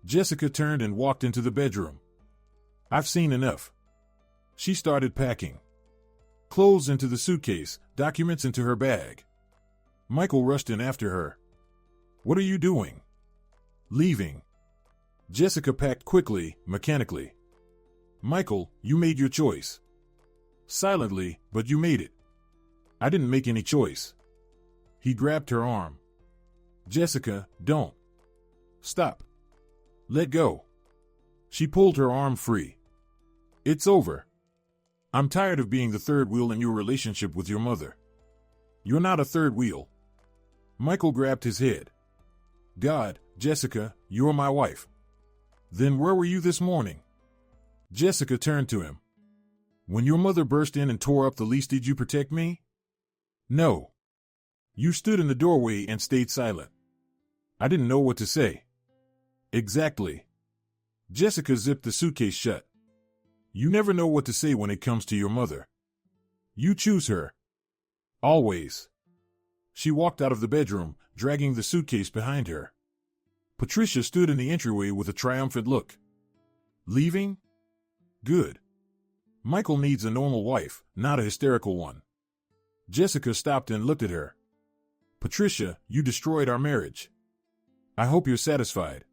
Jessica turned and walked into the bedroom. I've seen enough. She started packing. Clothes into the suitcase, documents into her bag. Michael rushed in after her. What are you doing? Leaving. Jessica packed quickly, mechanically. Michael, you made your choice. Silently, but you made it. I didn't make any choice. He grabbed her arm. Jessica, don't. Stop. Let go. She pulled her arm free. It's over. I'm tired of being the third wheel in your relationship with your mother. You're not a third wheel. Michael grabbed his head. God, Jessica, you're my wife. Then where were you this morning? Jessica turned to him. When your mother burst in and tore up the lease, did you protect me? No. You stood in the doorway and stayed silent. I didn't know what to say. Exactly. Jessica zipped the suitcase shut. You never know what to say when it comes to your mother. You choose her. Always. She walked out of the bedroom, dragging the suitcase behind her. Patricia stood in the entryway with a triumphant look. Leaving? Good. Michael needs a normal wife, not a hysterical one. Jessica stopped and looked at her. Patricia, you destroyed our marriage. I hope you're satisfied.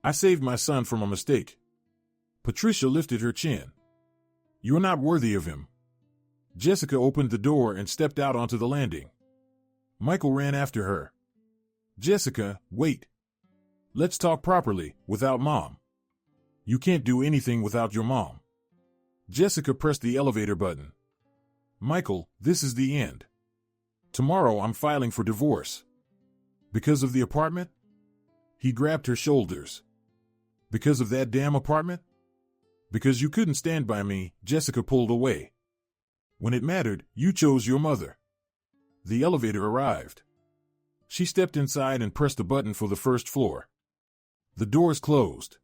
I saved my son from a mistake. Patricia lifted her chin. You're not worthy of him. Jessica opened the door and stepped out onto the landing. Michael ran after her. Jessica, wait. Let's talk properly, without Mom. You can't do anything without your mom. Jessica pressed the elevator button. Michael, this is the end. Tomorrow I'm filing for divorce. Because of the apartment? He grabbed her shoulders. Because of that damn apartment? Because you couldn't stand by me, Jessica pulled away. When it mattered, you chose your mother. The elevator arrived. She stepped inside and pressed the button for the first floor. The doors closed.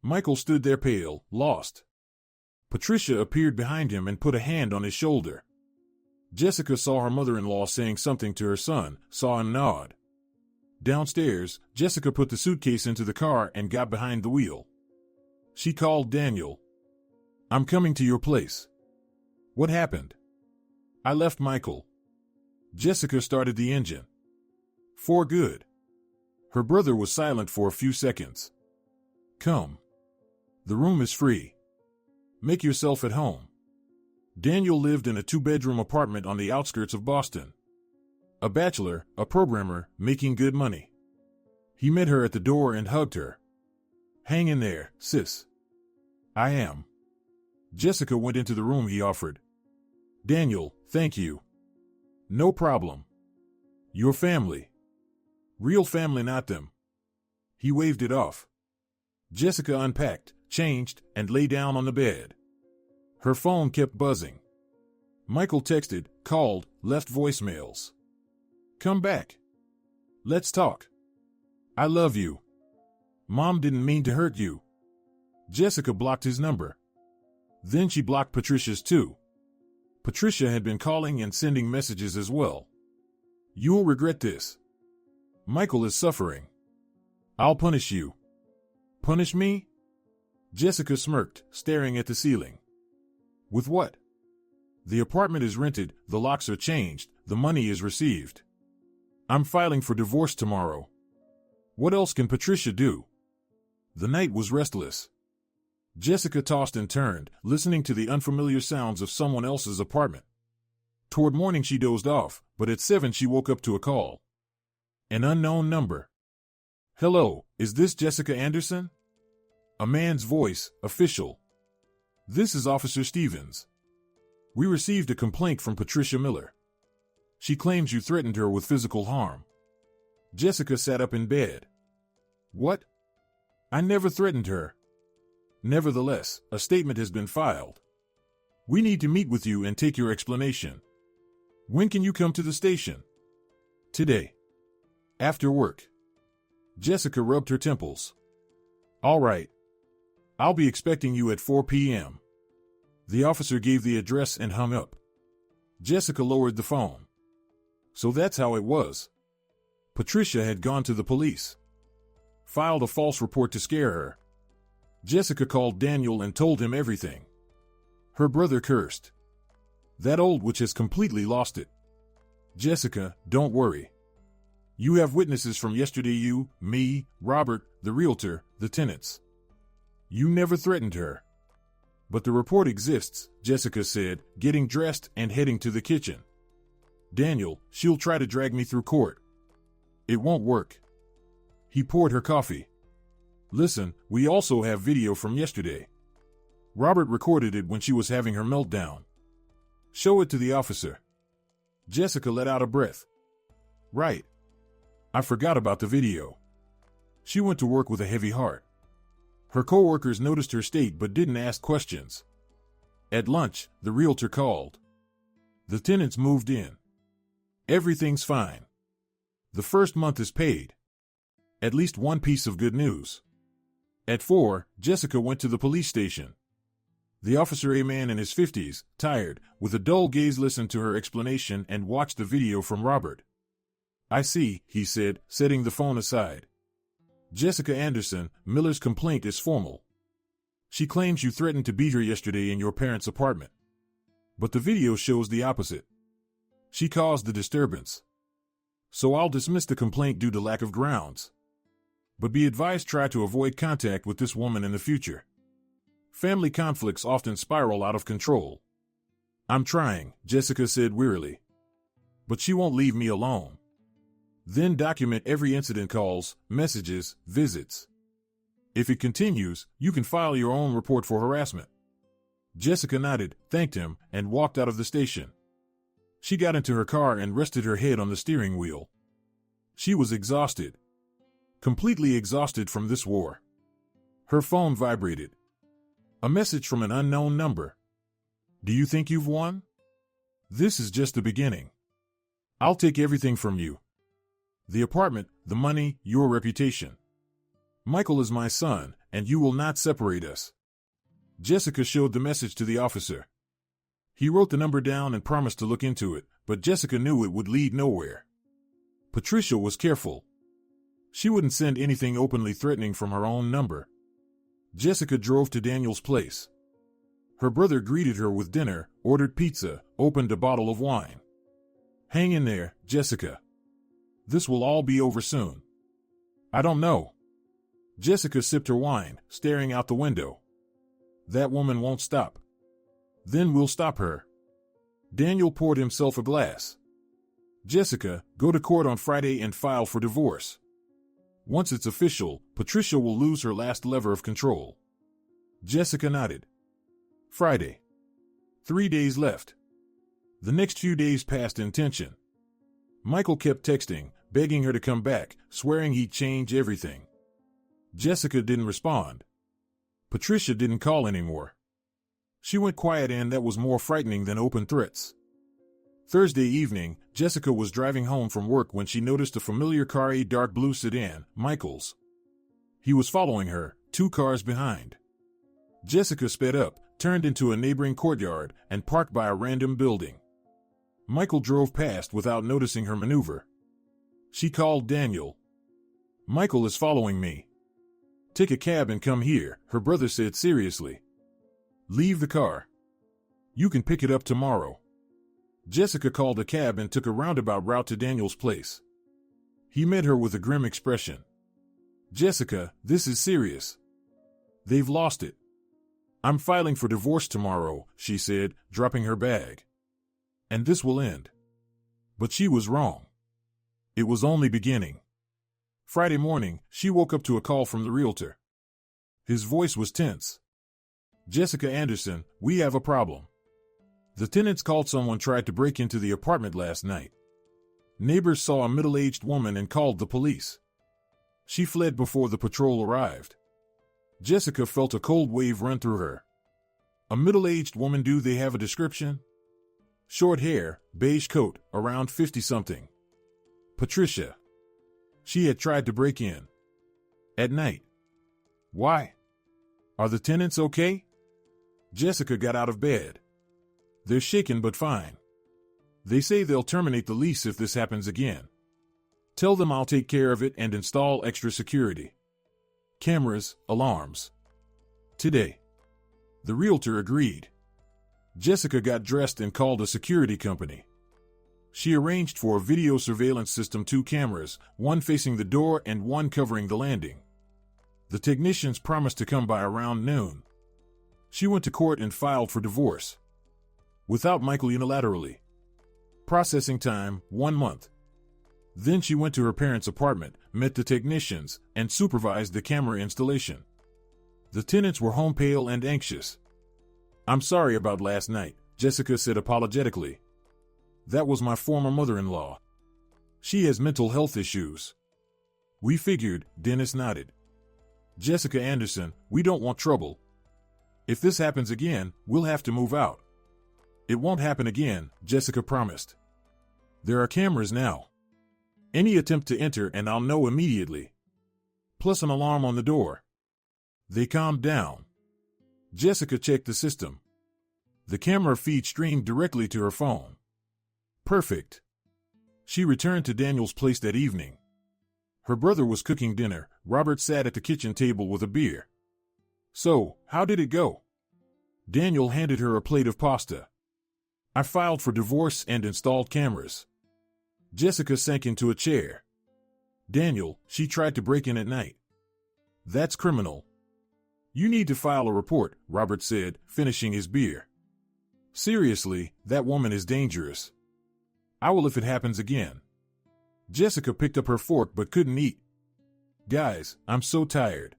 Michael stood there pale, lost. Patricia appeared behind him and put a hand on his shoulder. Jessica saw her mother-in-law saying something to her son, saw and nod. Downstairs, Jessica put the suitcase into the car and got behind the wheel. She called Daniel. I'm coming to your place. What happened? I left Michael. Jessica started the engine. For good. Her brother was silent for a few seconds. Come. The room is free. Make yourself at home. Daniel lived in a 2-bedroom apartment on the outskirts of Boston. A bachelor, a programmer, making good money. He met her at the door and hugged her. Hang in there, sis. I am. Jessica went into the room he offered. Daniel, thank you. No problem. Your family. Real family, not them. He waved it off. Jessica unpacked, changed, and lay down on the bed. Her phone kept buzzing. Michael texted, called, left voicemails. Come back. Let's talk. I love you. Mom didn't mean to hurt you. Jessica blocked his number. Then she blocked Patricia's too. Patricia had been calling and sending messages as well. You'll regret this. Michael is suffering. I'll punish you. Punish me? Jessica smirked, staring at the ceiling. With what? The apartment is rented, the locks are changed, the money is received. I'm filing for divorce tomorrow. What else can Patricia do? The night was restless. Jessica tossed and turned, listening to the unfamiliar sounds of someone else's apartment. Toward morning she dozed off, but at 7 she woke up to a call. An unknown number. Hello, is this Jessica Anderson? A man's voice, official. This is Officer Stevens. We received a complaint from Patricia Miller. She claims you threatened her with physical harm. Jessica sat up in bed. What? I never threatened her. Nevertheless, a statement has been filed. We need to meet with you and take your explanation. When can you come to the station? Today. After work. Jessica rubbed her temples. All right. I'll be expecting you at 4 p.m. The officer gave the address and hung up. Jessica lowered the phone. So that's how it was. Patricia had gone to the police. Filed a false report to scare her. Jessica called Daniel and told him everything. Her brother cursed. That old witch has completely lost it. Jessica, don't worry. You have witnesses from yesterday, you, me, Robert, the realtor, the tenants. You never threatened her. But the report exists, Jessica said, getting dressed and heading to the kitchen. Daniel, she'll try to drag me through court. It won't work. He poured her coffee. Listen, we also have video from yesterday. Robert recorded it when she was having her meltdown. Show it to the officer. Jessica let out a breath. Right. I forgot about the video. She went to work with a heavy heart. Her co-workers noticed her state but didn't ask questions. At lunch, the realtor called. The tenants moved in. Everything's fine. The first month is paid. At least one piece of good news. At 4, Jessica went to the police station. The officer, a man in his 50s, tired, with a dull gaze, listened to her explanation and watched the video from Robert. I see, he said, setting the phone aside. Jessica Anderson, Miller's complaint is formal. She claims you threatened to beat her yesterday in your parents' apartment. But the video shows the opposite. She caused the disturbance. So I'll dismiss the complaint due to lack of grounds. But be advised, try to avoid contact with this woman in the future. Family conflicts often spiral out of control. I'm trying, Jessica said wearily. But she won't leave me alone. Then document every incident, calls, messages, visits. If it continues, you can file your own report for harassment. Jessica nodded, thanked him, and walked out of the station. She got into her car and rested her head on the steering wheel. She was exhausted. Completely exhausted from this war. Her phone vibrated. A message from an unknown number. Do you think you've won? This is just the beginning. I'll take everything from you. The apartment, the money, your reputation. Michael is my son, and you will not separate us. Jessica showed the message to the officer. He wrote the number down and promised to look into it, but Jessica knew it would lead nowhere. Patricia was careful. She wouldn't send anything openly threatening from her own number. Jessica drove to Daniel's place. Her brother greeted her with dinner, ordered pizza, opened a bottle of wine. Hang in there, Jessica. This will all be over soon. I don't know. Jessica sipped her wine, staring out the window. That woman won't stop. Then we'll stop her. Daniel poured himself a glass. Jessica, go to court on Friday and file for divorce. Once it's official, Patricia will lose her last lever of control. Jessica nodded. Friday. 3 days left. The next few days passed in tension. Michael kept texting, begging her to come back, swearing he'd change everything. Jessica didn't respond. Patricia didn't call anymore. She went quiet, and that was more frightening than open threats. Thursday evening, Jessica was driving home from work when she noticed a familiar car, a dark blue sedan, Michael's. He was following her, 2 cars behind. Jessica sped up, turned into a neighboring courtyard, and parked by a random building. Michael drove past without noticing her maneuver. She called Daniel. Michael is following me. Take a cab and come here, her brother said seriously. Leave the car. You can pick it up tomorrow. Jessica called a cab and took a roundabout route to Daniel's place. He met her with a grim expression. Jessica, this is serious. They've lost it. I'm filing for divorce tomorrow, she said, dropping her bag. And this will end. But she was wrong. It was only beginning. Friday morning, she woke up to a call from the realtor. His voice was tense. Jessica Anderson, we have a problem. The tenants called someone tried to break into the apartment last night. Neighbors saw a middle-aged woman and called the police. She fled before the patrol arrived. Jessica felt a cold wave run through her. A middle-aged woman, do they have a description? Short hair, beige coat, around 50-something. Patricia. She had tried to break in. At night. Why? Are the tenants okay? Jessica got out of bed. They're shaken but fine. They say they'll terminate the lease if this happens again. Tell them I'll take care of it and install extra security. Cameras, alarms. Today. The realtor agreed. Jessica got dressed and called a security company. She arranged for a video surveillance system, 2 cameras, one facing the door and one covering the landing. The technicians promised to come by around noon. She went to court and filed for divorce. Without Michael unilaterally. Processing time, 1 month. Then she went to her parents' apartment, met the technicians, and supervised the camera installation. The tenants were home, pale and anxious. "I'm sorry about last night," Jessica said apologetically. "That was my former mother-in-law. She has mental health issues." "We figured," Dennis nodded. "Jessica Anderson, we don't want trouble. If this happens again, we'll have to move out." "It won't happen again," Jessica promised. "There are cameras now. Any attempt to enter and I'll know immediately. Plus an alarm on the door." They calmed down. Jessica checked the system. The camera feed streamed directly to her phone. Perfect. She returned to Daniel's place that evening. Her brother was cooking dinner. Robert sat at the kitchen table with a beer. "So, how did it go?" Daniel handed her a plate of pasta. "I filed for divorce and installed cameras." Jessica sank into a chair. "Daniel, she tried to break in at night." "That's criminal." "You need to file a report," Robert said, finishing his beer. "Seriously, that woman is dangerous." "I will if it happens again." Jessica picked up her fork but couldn't eat. "Guys, I'm so tired.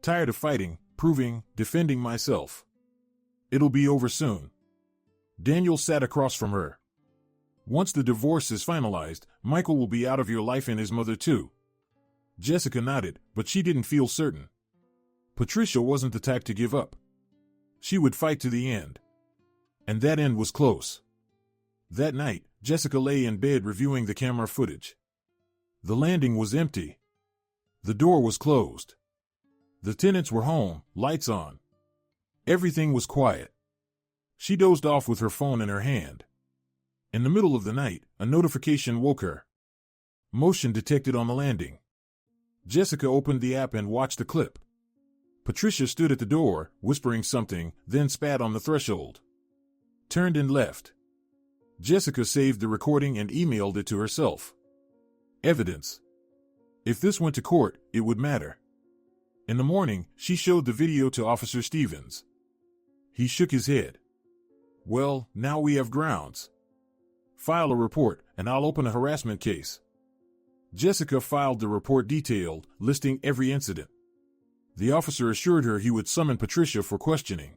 Tired of fighting, proving, defending myself. It'll be over soon." Daniel sat across from her. "Once the divorce is finalized, Michael will be out of your life and his mother too." Jessica nodded, but she didn't feel certain. Patricia wasn't the type to give up. She would fight to the end. And that end was close. That night, Jessica lay in bed reviewing the camera footage. The landing was empty. The door was closed. The tenants were home, lights on. Everything was quiet. She dozed off with her phone in her hand. In the middle of the night, a notification woke her. Motion detected on the landing. Jessica opened the app and watched the clip. Patricia stood at the door, whispering something, then spat on the threshold. Turned and left. Jessica saved the recording and emailed it to herself. Evidence. If this went to court, it would matter. In the morning, she showed the video to Officer Stevens. He shook his head. "Well, now we have grounds. File a report, and I'll open a harassment case." Jessica filed the report detailed, listing every incident. The officer assured her he would summon Patricia for questioning.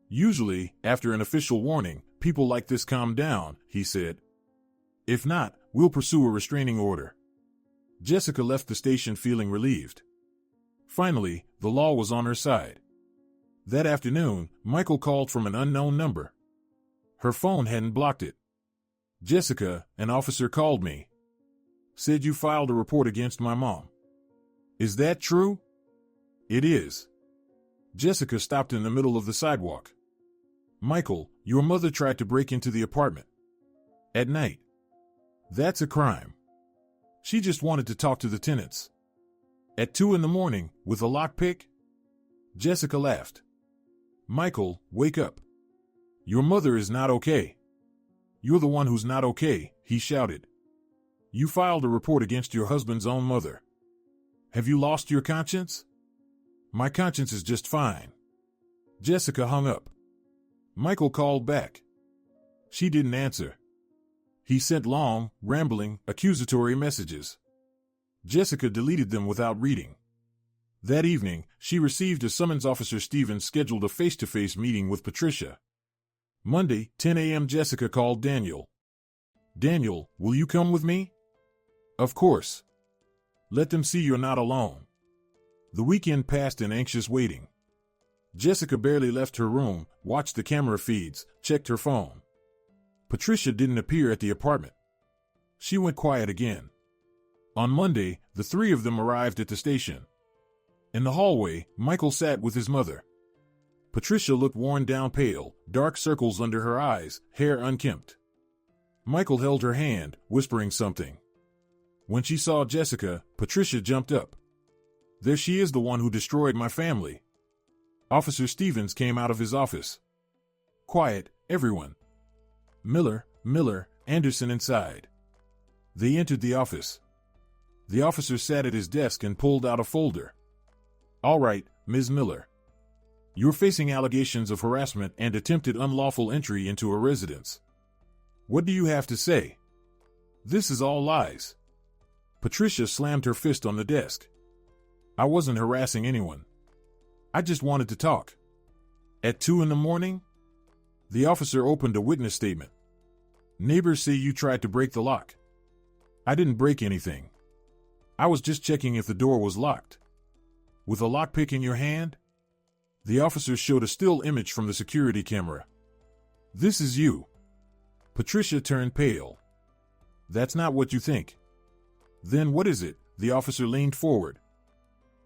"Usually, after an official warning, people like this calm down," he said. "If not, we'll pursue a restraining order." Jessica left the station feeling relieved. Finally, the law was on her side. That afternoon, Michael called from an unknown number. Her phone hadn't blocked it. "Jessica, an officer called me. Said you filed a report against my mom. Is that true?" "It is." Jessica stopped in the middle of the sidewalk. "Michael, your mother tried to break into the apartment. At night. That's a crime. She just wanted to talk to the tenants. At 2 a.m, with a lockpick?" Jessica laughed. "Michael, wake up. Your mother is not okay." "You're the one who's not okay," he shouted. "You filed a report against your husband's own mother. Have you lost your conscience?" "My conscience is just fine." Jessica hung up. Michael called back. She didn't answer. He sent long, rambling, accusatory messages. Jessica deleted them without reading. That evening, she received a summons. Officer Stevens scheduled a face-to-face meeting with Patricia. Monday, 10 a.m. Jessica called Daniel. "Daniel, will you come with me?" "Of course. Let them see you're not alone." The weekend passed in anxious waiting. Jessica barely left her room, watched the camera feeds, checked her phone. Patricia didn't appear at the apartment. She went quiet again. On Monday, the 3 of them arrived at the station. In the hallway, Michael sat with his mother. Patricia looked worn down, pale, dark circles under her eyes, hair unkempt. Michael held her hand, whispering something. When she saw Jessica, Patricia jumped up. "There she is, the one who destroyed my family." Officer Stevens came out of his office. Quiet, everyone. Miller, Anderson inside. They entered the office. The officer sat at his desk and pulled out a folder. All right, Ms. Miller. You're facing allegations of harassment and attempted unlawful entry into a residence. What do you have to say? This is all lies. Patricia slammed her fist on the desk. I wasn't harassing anyone. I just wanted to talk. At 2 a.m? The officer opened a witness statement. Neighbors say you tried to break the lock. I didn't break anything. I was just checking if the door was locked. With a lockpick in your hand? The officer showed a still image from the security camera. This is you. Patricia turned pale. That's not what you think. Then what is it? The officer leaned forward.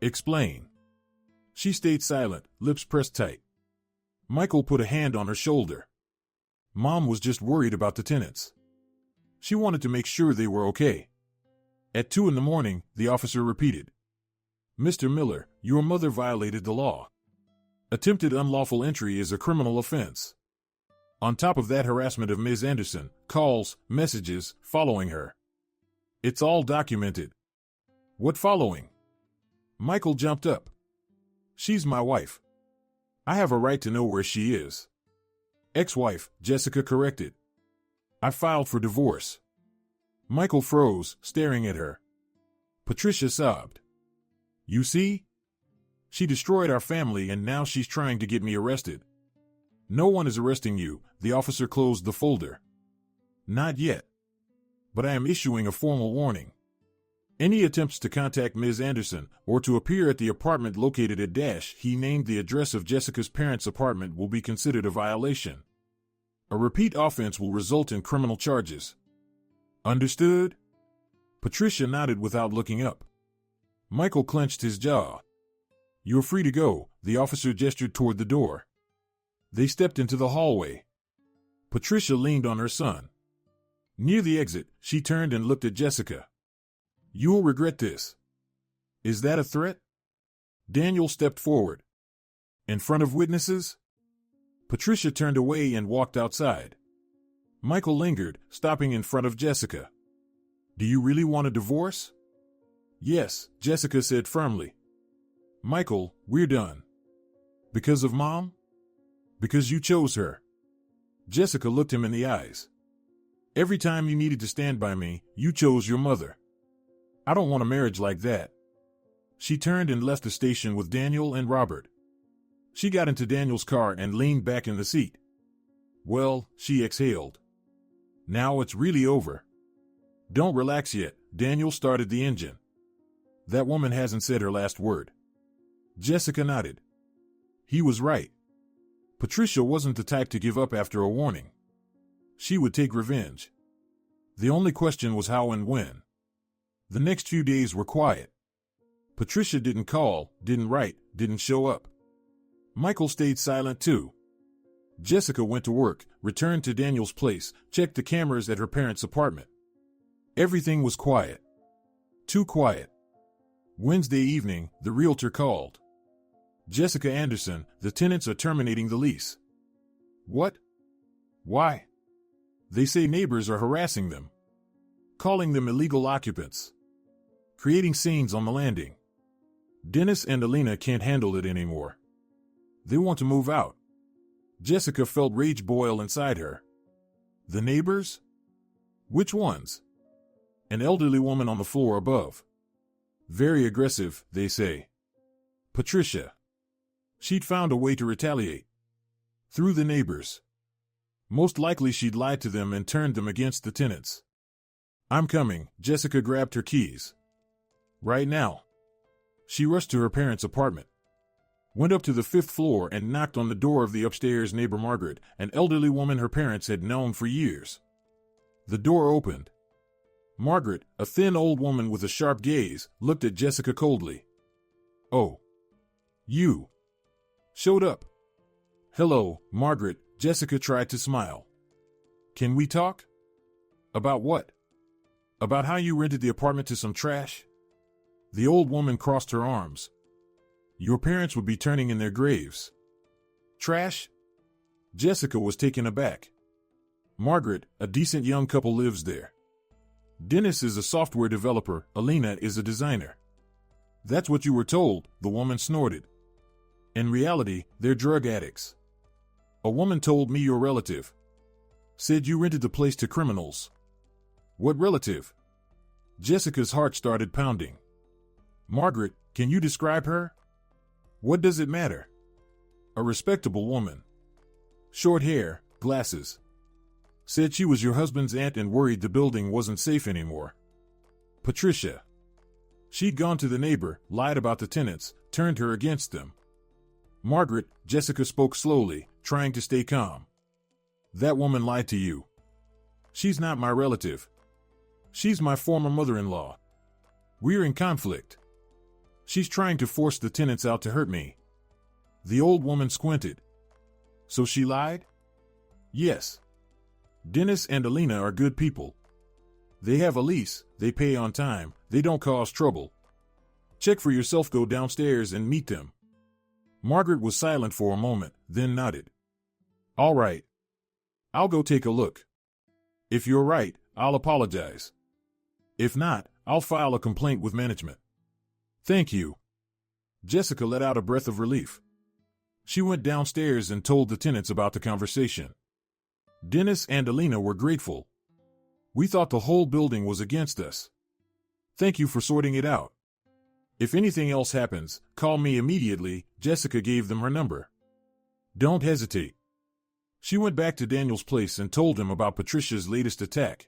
Explain. She stayed silent, lips pressed tight. Michael put a hand on her shoulder. Mom was just worried about the tenants. She wanted to make sure they were okay. At 2 a.m, the officer repeated. Mr. Miller, your mother violated the law. Attempted unlawful entry is a criminal offense. On top of that, harassment of Ms. Anderson, calls, messages, following her. It's all documented. What following? Michael jumped up. She's my wife. I have a right to know where she is. Ex-wife, Jessica corrected. I filed for divorce. Michael froze, staring at her. Patricia sobbed. You see? She destroyed our family and now she's trying to get me arrested. No one is arresting you, the officer closed the folder. Not yet. But I am issuing a formal warning. Any attempts to contact Ms. Anderson or to appear at the apartment located at he named the address of Jessica's parents' apartment will be considered a violation. A repeat offense will result in criminal charges. Understood? Patricia nodded without looking up. Michael clenched his jaw. You're free to go, the officer gestured toward the door. They stepped into the hallway. Patricia leaned on her son. Near the exit, she turned and looked at Jessica. You'll regret this. Is that a threat? Daniel stepped forward. In front of witnesses? Patricia turned away and walked outside. Michael lingered, stopping in front of Jessica. Do you really want a divorce? Yes, Jessica said firmly. Michael, we're done. Because of Mom? Because you chose her. Jessica looked him in the eyes. Every time you needed to stand by me, you chose your mother. I don't want a marriage like that. She turned and left the station with Daniel and Robert. She got into Daniel's car and leaned back in the seat. Well, she exhaled. Now it's really over. Don't relax yet, Daniel started the engine. That woman hasn't said her last word. Jessica nodded. He was right. Patricia wasn't the type to give up after a warning. She would take revenge. The only question was how and when. The next few days were quiet. Patricia didn't call, didn't write, didn't show up. Michael stayed silent too. Jessica went to work, returned to Daniel's place, checked the cameras at her parents' apartment. Everything was quiet. Too quiet. Wednesday evening, the realtor called. Jessica Anderson, the tenants are terminating the lease. What? Why? They say neighbors are harassing them. Calling them illegal occupants. Creating scenes on the landing. Dennis and Alina can't handle it anymore. They want to move out. Jessica felt rage boil inside her. The neighbors? Which ones? An elderly woman on the floor above. Very aggressive, they say. Patricia. She'd found a way to retaliate. Through the neighbors. Most likely she'd lied to them and turned them against the tenants. I'm coming, Jessica grabbed her keys. Right now. She rushed to her parents' apartment. Went up to the 5th floor and knocked on the door of the upstairs neighbor Margaret, an elderly woman her parents had known for years. The door opened. Margaret, a thin old woman with a sharp gaze, looked at Jessica coldly. Oh. You. Showed up. Hello, Margaret, Jessica tried to smile. Can we talk? About what? About how you rented the apartment to some trash? The old woman crossed her arms. Your parents would be turning in their graves. Trash? Jessica was taken aback. Margaret, a decent young couple, lives there. Dennis is a software developer, Alina is a designer. That's what you were told, the woman snorted. In reality, they're drug addicts. A woman told me your relative. Said you rented the place to criminals. What relative? Jessica's heart started pounding. Margaret, can you describe her? What does it matter? A respectable woman. Short hair, glasses. Said she was your husband's aunt and worried the building wasn't safe anymore. Patricia. She'd gone to the neighbor, lied about the tenants, turned her against them. Margaret, Jessica spoke slowly, trying to stay calm. That woman lied to you. She's not my relative. She's my former mother-in-law. We're in conflict. She's trying to force the tenants out to hurt me. The old woman squinted. So she lied? Yes. Dennis and Alina are good people. They have a lease, they pay on time, they don't cause trouble. Check for yourself, go downstairs and meet them. Margaret was silent for a moment, then nodded. All right. I'll go take a look. If you're right, I'll apologize. If not, I'll file a complaint with management. Thank you. Jessica let out a breath of relief. She went downstairs and told the tenants about the conversation. Dennis and Alina were grateful. We thought the whole building was against us. Thank you for sorting it out. If anything else happens, call me immediately. Jessica gave them her number. Don't hesitate. She went back to Daniel's place and told him about Patricia's latest attack.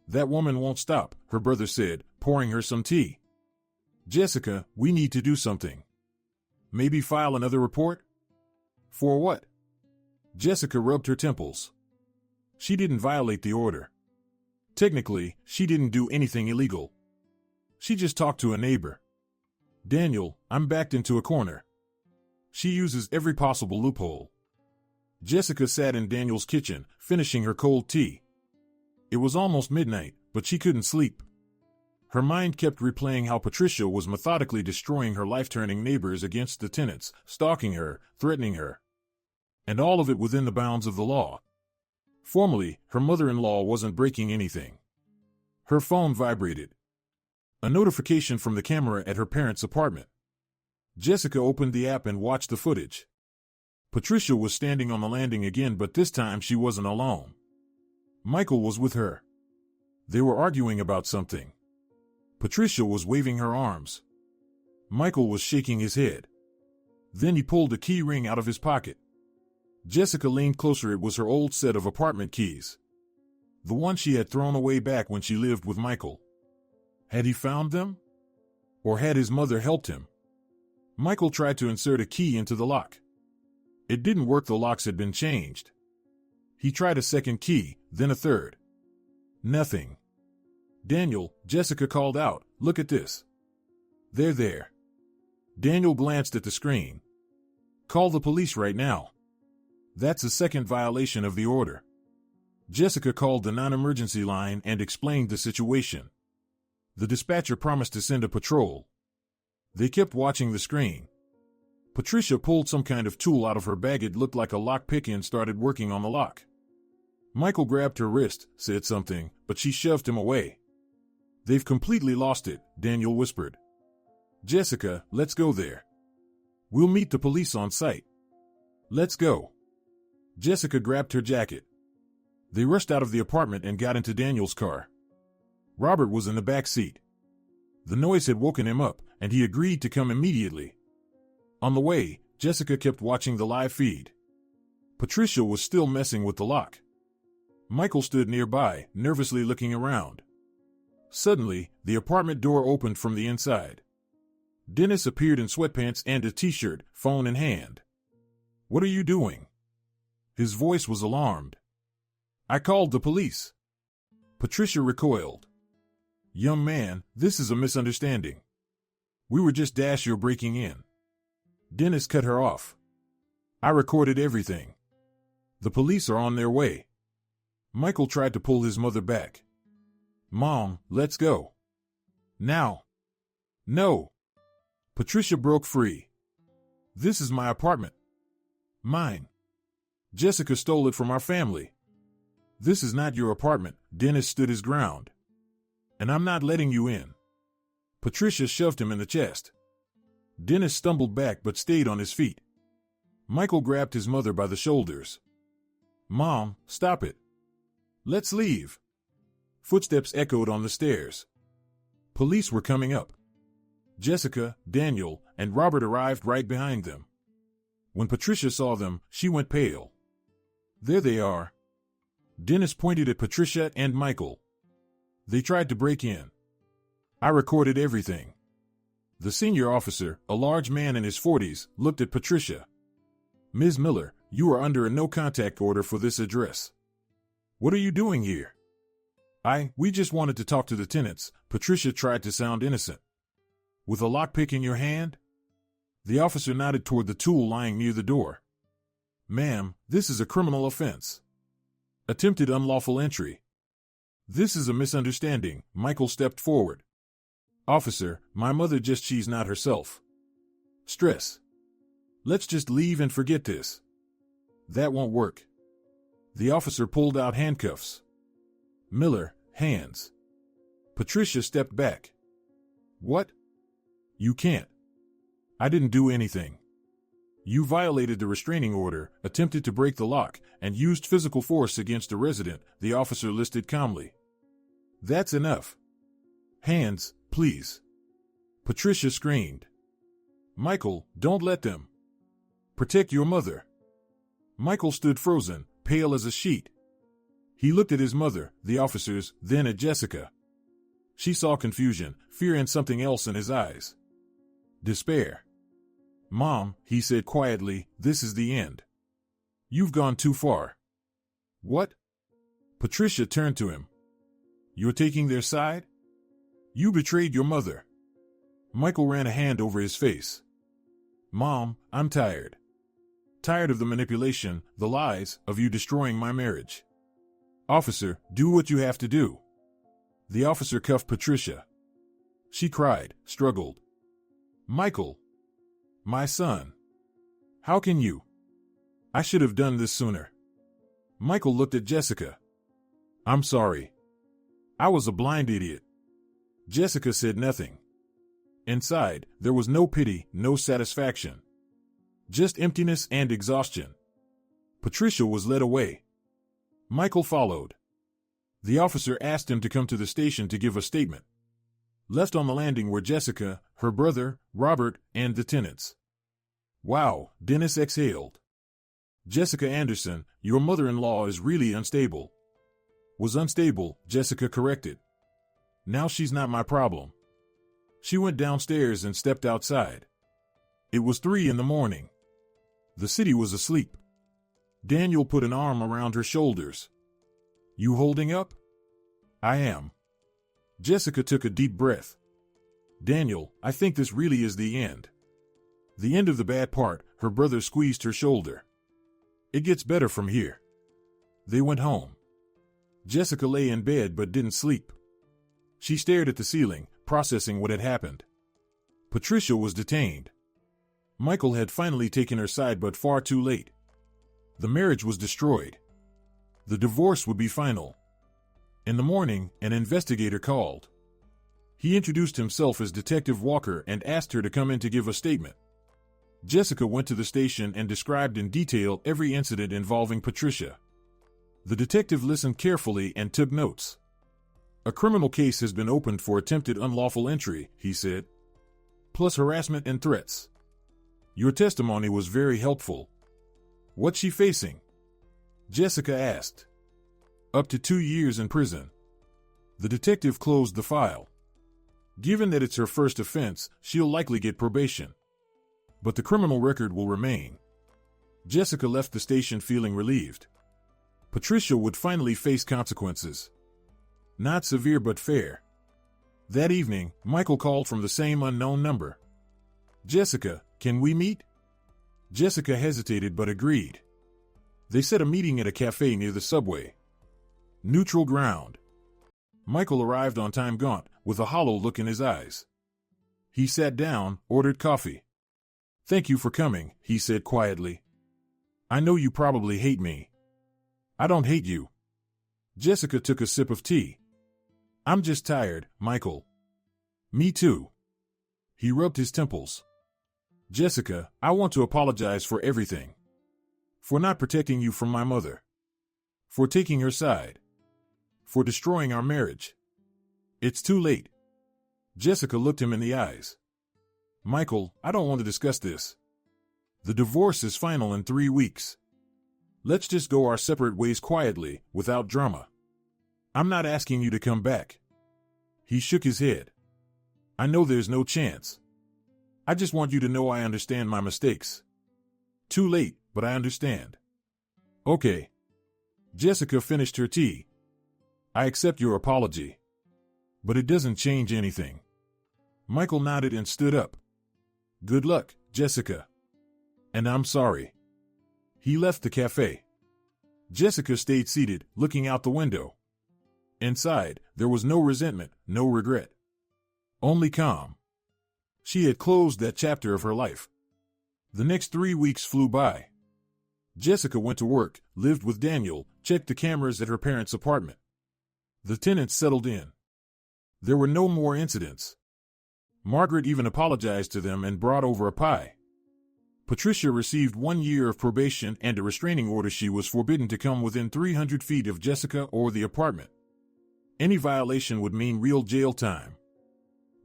That woman won't stop, her brother said, pouring her some tea. Jessica, we need to do something. Maybe file another report? For what? Jessica rubbed her temples. She didn't violate the order. Technically, she didn't do anything illegal. She just talked to a neighbor. Daniel, I'm backed into a corner. She uses every possible loophole. Jessica sat in Daniel's kitchen, finishing her cold tea. It was almost midnight, but she couldn't sleep. Her mind kept replaying how Patricia was methodically destroying her life, turning neighbors against the tenants, stalking her, threatening her. And all of it within the bounds of the law. Formally, her mother-in-law wasn't breaking anything. Her phone vibrated. A notification from the camera at her parents' apartment. Jessica opened the app and watched the footage. Patricia was standing on the landing again, but this time she wasn't alone. Michael was with her. They were arguing about something. Patricia was waving her arms. Michael was shaking his head. Then he pulled a key ring out of his pocket. Jessica leaned closer. It was her old set of apartment keys. The one she had thrown away back when she lived with Michael. Had he found them? Or had his mother helped him? Michael tried to insert a key into the lock. It didn't work. The locks had been changed. He tried a second key, then a third. Nothing. Daniel, Jessica called out, look at this. They're there. Daniel glanced at the screen. Call the police right now. That's a second violation of the order. Jessica called the non-emergency line and explained the situation. The dispatcher promised to send a patrol. They kept watching the screen. Patricia pulled some kind of tool out of her bag. It looked like a lockpick and started working on the lock. Michael grabbed her wrist, said something, but she shoved him away. They've completely lost it, Daniel whispered. Jessica, let's go there. We'll meet the police on site. Let's go. Jessica grabbed her jacket. They rushed out of the apartment and got into Daniel's car. Robert was in the back seat. The noise had woken him up, and he agreed to come immediately. On the way, Jessica kept watching the live feed. Patricia was still messing with the lock. Michael stood nearby, nervously looking around. Suddenly, the apartment door opened from the inside. Dennis appeared in sweatpants and a t-shirt, phone in hand. What are you doing? His voice was alarmed. I called the police. Patricia recoiled. Young man, this is a misunderstanding. We were just you're breaking in. Dennis cut her off. I recorded everything. The police are on their way. Michael tried to pull his mother back. Mom, let's go. Now. No. Patricia broke free. This is my apartment. Mine. Jessica stole it from our family. This is not your apartment. Dennis stood his ground. And I'm not letting you in. Patricia shoved him in the chest. Dennis stumbled back but stayed on his feet. Michael grabbed his mother by the shoulders. Mom, stop it. Let's leave. Footsteps echoed on the stairs. Police were coming up. Jessica, Daniel, and Robert arrived right behind them. When Patricia saw them, she went pale. There they are. Dennis pointed at Patricia and Michael. They tried to break in. I recorded everything. The senior officer, a large man in his 40s, looked at Patricia. Ms. Miller, you are under a no-contact order for this address. What are you doing here? We just wanted to talk to the tenants. Patricia tried to sound innocent. With a lockpick in your hand? The officer nodded toward the tool lying near the door. Ma'am, this is a criminal offense. Attempted unlawful entry. This is a misunderstanding. Michael stepped forward. Officer, my mother she's not herself. Stress. Let's just leave and forget this. That won't work. The officer pulled out handcuffs. Miller, hands. Patricia stepped back. What? You can't. I didn't do anything. You violated the restraining order, attempted to break the lock, and used physical force against a resident, the officer listed calmly. That's enough. Hands, please. Patricia screamed. Michael, don't let them. Protect your mother. Michael stood frozen, pale as a sheet. He looked at his mother, the officers, then at Jessica. She saw confusion, fear, and something else in his eyes. Despair. Mom, he said quietly, this is the end. You've gone too far. What? Patricia turned to him. You're taking their side? You betrayed your mother. Michael ran a hand over his face. Mom, I'm tired. Tired of the manipulation, the lies, of you destroying my marriage. Officer, do what you have to do. The officer cuffed Patricia. She cried, struggled. Michael. My son. How can you? I should have done this sooner. Michael looked at Jessica. I'm sorry. I was a blind idiot. Jessica said nothing. Inside, there was no pity, no satisfaction. Just emptiness and exhaustion. Patricia was led away. Michael followed. The officer asked him to come to the station to give a statement. Left on the landing were Jessica, her brother, Robert, and the tenants. Wow, Dennis exhaled. Jessica Anderson, your mother-in-law is really unstable. Was unstable, Jessica corrected. Now she's not my problem. She went downstairs and stepped outside. It was 3 a.m. The city was asleep. Daniel put an arm around her shoulders. You holding up? I am. Jessica took a deep breath. Daniel, I think this really is the end. The end of the bad part, her brother squeezed her shoulder. It gets better from here. They went home. Jessica lay in bed but didn't sleep. She stared at the ceiling, processing what had happened. Patricia was detained. Michael had finally taken her side but far too late. The marriage was destroyed. The divorce would be final. In the morning, an investigator called. He introduced himself as Detective Walker and asked her to come in to give a statement. Jessica went to the station and described in detail every incident involving Patricia. The detective listened carefully and took notes. A criminal case has been opened for attempted unlawful entry, he said. Plus harassment and threats. Your testimony was very helpful. What's she facing? Jessica asked. Up to 2 years in prison. The detective closed the file. Given that it's her first offense, she'll likely get probation. But the criminal record will remain. Jessica left the station feeling relieved. Patricia would finally face consequences. Not severe but fair. That evening, Michael called from the same unknown number. Jessica, can we meet? Jessica hesitated but agreed. They set a meeting at a cafe near the subway. Neutral ground. Michael arrived on time gaunt, with a hollow look in his eyes. He sat down, ordered coffee. Thank you for coming, he said quietly. I know you probably hate me. I don't hate you. Jessica took a sip of tea. I'm just tired, Michael. Me too. He rubbed his temples. Jessica, I want to apologize for everything. For not protecting you from my mother. For taking her side. For destroying our marriage. It's too late. Jessica looked him in the eyes. Michael, I don't want to discuss this. The divorce is final in 3 weeks. Let's just go our separate ways quietly, without drama. I'm not asking you to come back. He shook his head. I know there's no chance. I just want you to know I understand my mistakes. Too late, but I understand. Okay. Jessica finished her tea. I accept your apology. But it doesn't change anything. Michael nodded and stood up. Good luck, Jessica. And I'm sorry. He left the cafe. Jessica stayed seated, looking out the window. Inside, there was no resentment, no regret. Only calm. She had closed that chapter of her life. The next 3 weeks flew by. Jessica went to work, lived with Daniel, checked the cameras at her parents' apartment. The tenants settled in. There were no more incidents. Margaret even apologized to them and brought over a pie. Patricia received 1 year of probation and a restraining order. She was forbidden to come within 300 feet of Jessica or the apartment. Any violation would mean real jail time.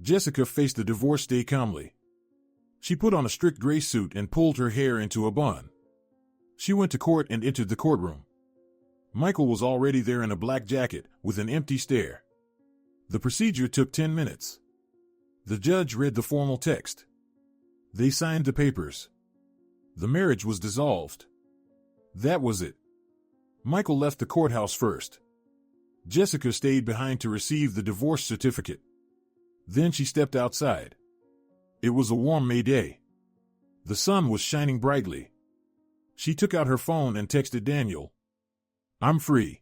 Jessica faced the divorce day calmly. She put on a strict gray suit and pulled her hair into a bun. She went to court and entered the courtroom. Michael was already there in a black jacket, with an empty stare. The procedure took 10 minutes. The judge read the formal text. They signed the papers. The marriage was dissolved. That was it. Michael left the courthouse first. Jessica stayed behind to receive the divorce certificate. Then she stepped outside. It was a warm May day. The sun was shining brightly. She took out her phone and texted Daniel. I'm free.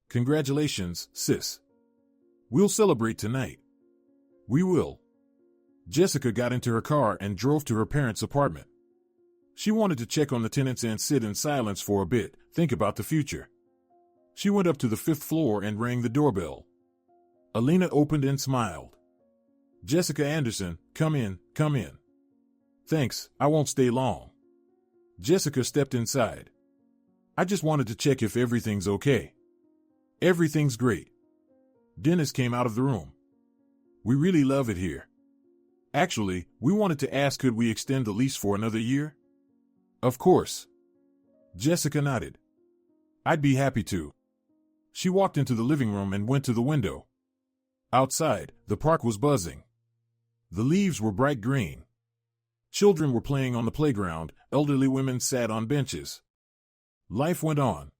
Congratulations, sis. We'll celebrate tonight. We will. Jessica got into her car and drove to her parents' apartment. She wanted to check on the tenants and sit in silence for a bit, think about the future. She went up to the 5th floor and rang the doorbell. Alina opened and smiled. Jessica Anderson, come in, come in. Thanks, I won't stay long. Jessica stepped inside. I just wanted to check if everything's okay. Everything's great. Dennis came out of the room. We really love it here. Actually, we wanted to ask, could we extend the lease for another year? Of course. Jessica nodded. I'd be happy to. She walked into the living room and went to the window. Outside, the park was buzzing. The leaves were bright green. Children were playing on the playground, elderly women sat on benches. Life went on.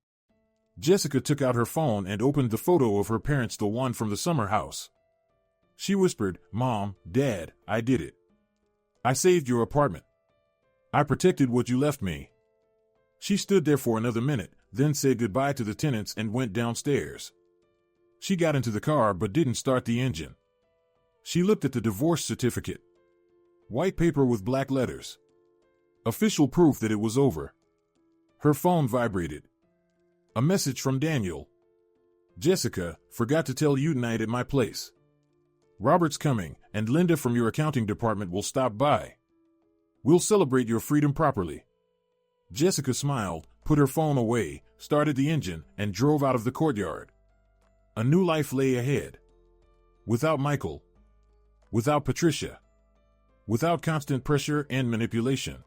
Jessica took out her phone and opened the photo of her parents, the one from the summer house. She whispered, Mom, Dad, I did it. I saved your apartment. I protected what you left me. She stood there for another minute, then said goodbye to the tenants and went downstairs. She got into the car but didn't start the engine. She looked at the divorce certificate. White paper with black letters. Official proof that it was over. Her phone vibrated. A message from Daniel. Jessica, forgot to tell you tonight at my place. Robert's coming, and Linda from your accounting department will stop by. We'll celebrate your freedom properly. Jessica smiled, put her phone away, started the engine, and drove out of the courtyard. A new life lay ahead. Without Michael. Without Patricia. Without constant pressure and manipulation.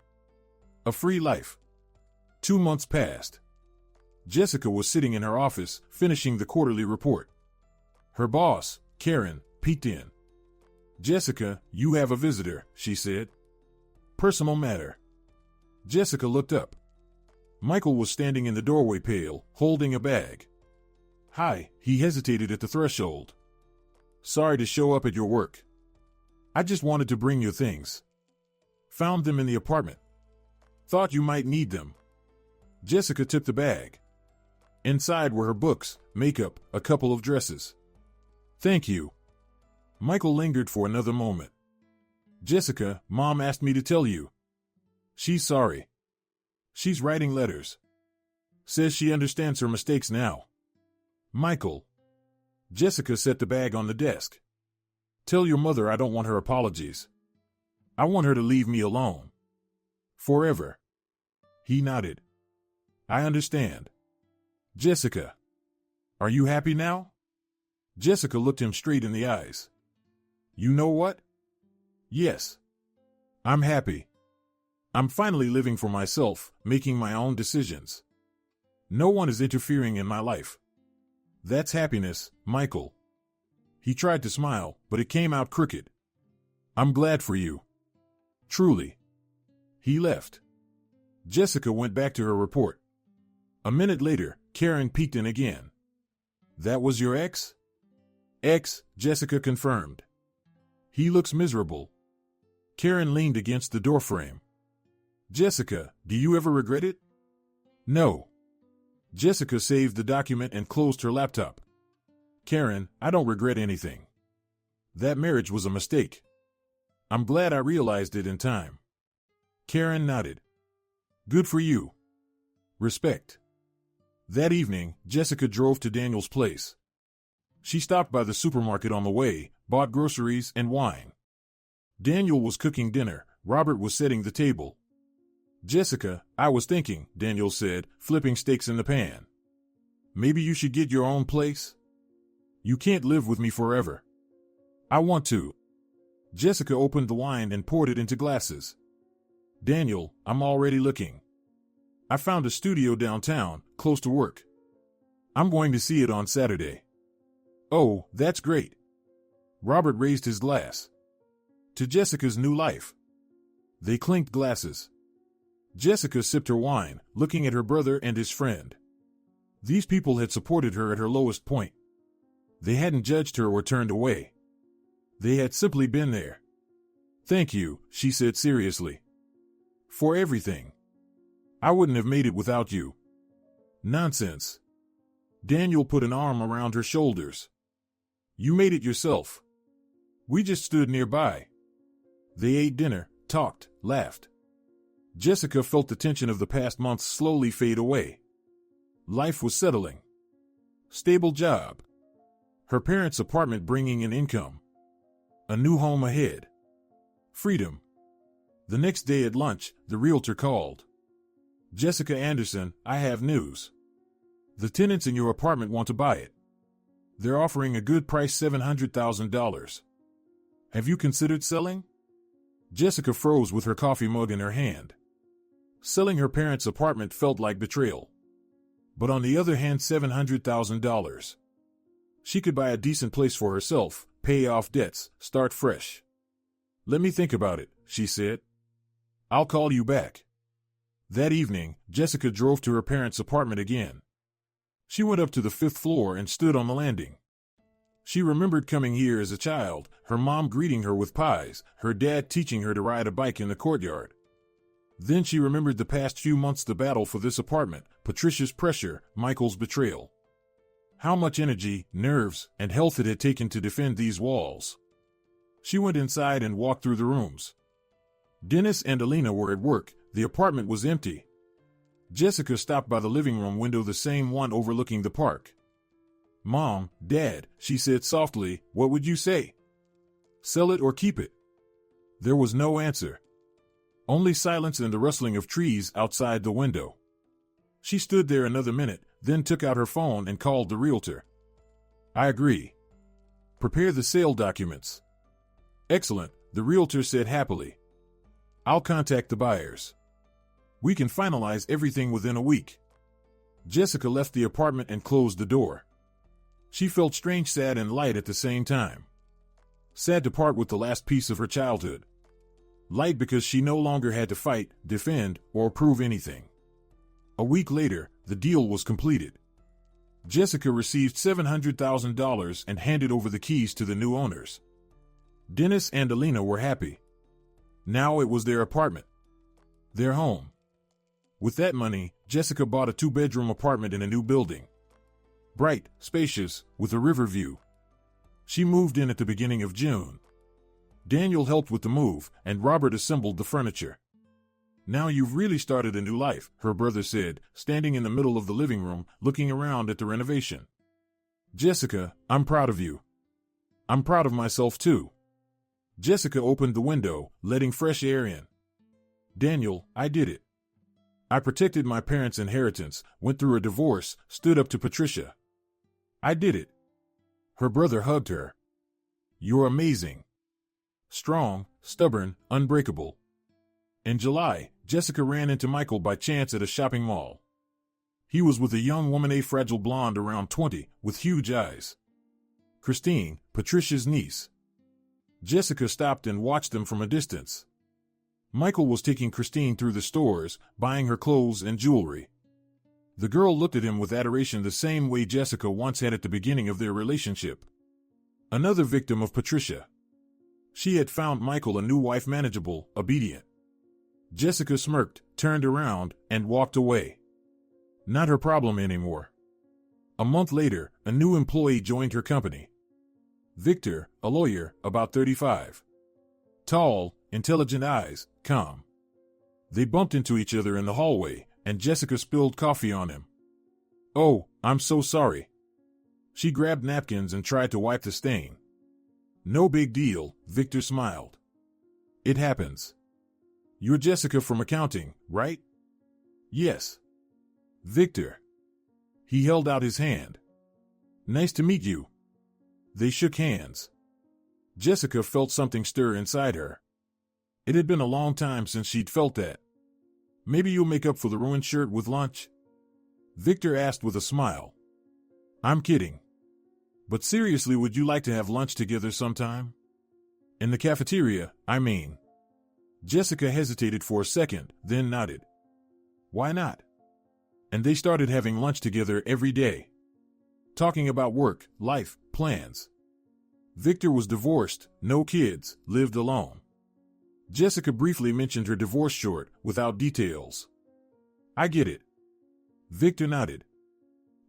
A free life. 2 months passed. Jessica was sitting in her office, finishing the quarterly report. Her boss, Karen, peeked in. Jessica, you have a visitor, she said. Personal matter. Jessica looked up. Michael was standing in the doorway, pale, holding a bag. Hi, he hesitated at the threshold. Sorry to show up at your work. I just wanted to bring your things. Found them in the apartment. Thought you might need them. Jessica took the bag. Inside were her books, makeup, a couple of dresses. Thank you. Michael lingered for another moment. Jessica, Mom asked me to tell you. She's sorry. She's writing letters. Says she understands her mistakes now. Michael. Jessica set the bag on the desk. Tell your mother I don't want her apologies. I want her to leave me alone. Forever. He nodded. I understand. Jessica. Are you happy now? Jessica looked him straight in the eyes. You know what? Yes. I'm happy. I'm finally living for myself, making my own decisions. No one is interfering in my life. That's happiness, Michael. He tried to smile, but it came out crooked. I'm glad for you. Truly. He left. Jessica went back to her report. A minute later, Karen peeked in again. That was your ex? Ex, Jessica confirmed. He looks miserable. Karen leaned against the doorframe. Jessica, do you ever regret it? No. Jessica saved the document and closed her laptop. Karen, I don't regret anything. That marriage was a mistake. I'm glad I realized it in time. Karen nodded. Good for you. Respect. That evening, Jessica drove to Daniel's place. She stopped by the supermarket on the way, bought groceries and wine. Daniel was cooking dinner. Robert was setting the table. Jessica, I was thinking, Daniel said, flipping steaks in the pan. Maybe you should get your own place? You can't live with me forever. I want to. Jessica opened the wine and poured it into glasses. Daniel, I'm already looking. I found a studio downtown, close to work. I'm going to see it on Saturday. Oh, that's great. Robert raised his glass. To Jessica's new life. They clinked glasses. Jessica sipped her wine, looking at her brother and his friend. These people had supported her at her lowest point. They hadn't judged her or turned away. They had simply been there. Thank you, she said seriously. For everything. I wouldn't have made it without you. Nonsense. Daniel put an arm around her shoulders. You made it yourself. We just stood nearby. They ate dinner, talked, laughed. Jessica felt the tension of the past months slowly fade away. Life was settling. Stable job. Her parents' apartment bringing in income. A new home ahead. Freedom. The next day at lunch, the realtor called. Jessica Anderson, I have news. The tenants in your apartment want to buy it. They're offering a good price, $700,000. Have you considered selling? Jessica froze with her coffee mug in her hand. Selling her parents' apartment felt like betrayal. But on the other hand, $700,000. She could buy a decent place for herself, pay off debts, start fresh. Let me think about it, she said. I'll call you back. That evening, Jessica drove to her parents' apartment again. She went up to the 5th floor and stood on the landing. She remembered coming here as a child, her mom greeting her with pies, her dad teaching her to ride a bike in the courtyard. Then she remembered the past few months, the battle for this apartment, Patricia's pressure, Michael's betrayal. How much energy, nerves, and health it had taken to defend these walls. She went inside and walked through the rooms. Dennis and Alina were at work. The apartment was empty. Jessica stopped by the living room window, the same one overlooking the park. Mom, Dad, she said softly, what would you say? Sell it or keep it? There was no answer. Only silence and the rustling of trees outside the window. She stood there another minute, then took out her phone and called the realtor. I agree. Prepare the sale documents. Excellent, the realtor said happily. I'll contact the buyers. We can finalize everything within a week. Jessica left the apartment and closed the door. She felt strange, sad, and light at the same time. Sad to part with the last piece of her childhood. Light because she no longer had to fight, defend, or prove anything. A week later, the deal was completed. Jessica received $700,000 and handed over the keys to the new owners. Dennis and Alina were happy. Now it was their apartment. Their home. With that money, Jessica bought a 2-bedroom apartment in a new building. Bright, spacious, with a river view. She moved in at the beginning of June. Daniel helped with the move, and Robert assembled the furniture. Now you've really started a new life, her brother said, standing in the middle of the living room, looking around at the renovation. Jessica, I'm proud of you. I'm proud of myself too. Jessica opened the window, letting fresh air in. Daniel, I did it. I protected my parents' inheritance, went through a divorce, stood up to Patricia. I did it. Her brother hugged her. You're amazing. Strong, stubborn, unbreakable. In July, Jessica ran into Michael by chance at a shopping mall. He was with a young woman, a fragile blonde around 20, with huge eyes. Christine, Patricia's niece. Jessica stopped and watched them from a distance. Michael was taking Christine through the stores, buying her clothes and jewelry. The girl looked at him with adoration, the same way Jessica once had at the beginning of their relationship. Another victim of Patricia. She had found Michael a new wife, manageable, obedient. Jessica smirked, turned around, and walked away. Not her problem anymore. A month later, a new employee joined her company. Victor, a lawyer, about 35. Tall, intelligent eyes, calm. They bumped into each other in the hallway, and Jessica spilled coffee on him. Oh, I'm so sorry. She grabbed napkins and tried to wipe the stain. No big deal, Victor smiled. It happens. You're Jessica from accounting, right? Yes. Victor. He held out his hand. Nice to meet you. They shook hands. Jessica felt something stir inside her. It had been a long time since she'd felt that. Maybe you'll make up for the ruined shirt with lunch? Victor asked with a smile. I'm kidding. But seriously, would you like to have lunch together sometime? In the cafeteria, I mean. Jessica hesitated for a second, then nodded. Why not? And they started having lunch together every day. Talking about work, life, plans. Victor was divorced, no kids, lived alone. Jessica briefly mentioned her divorce short, without details. I get it. Victor nodded.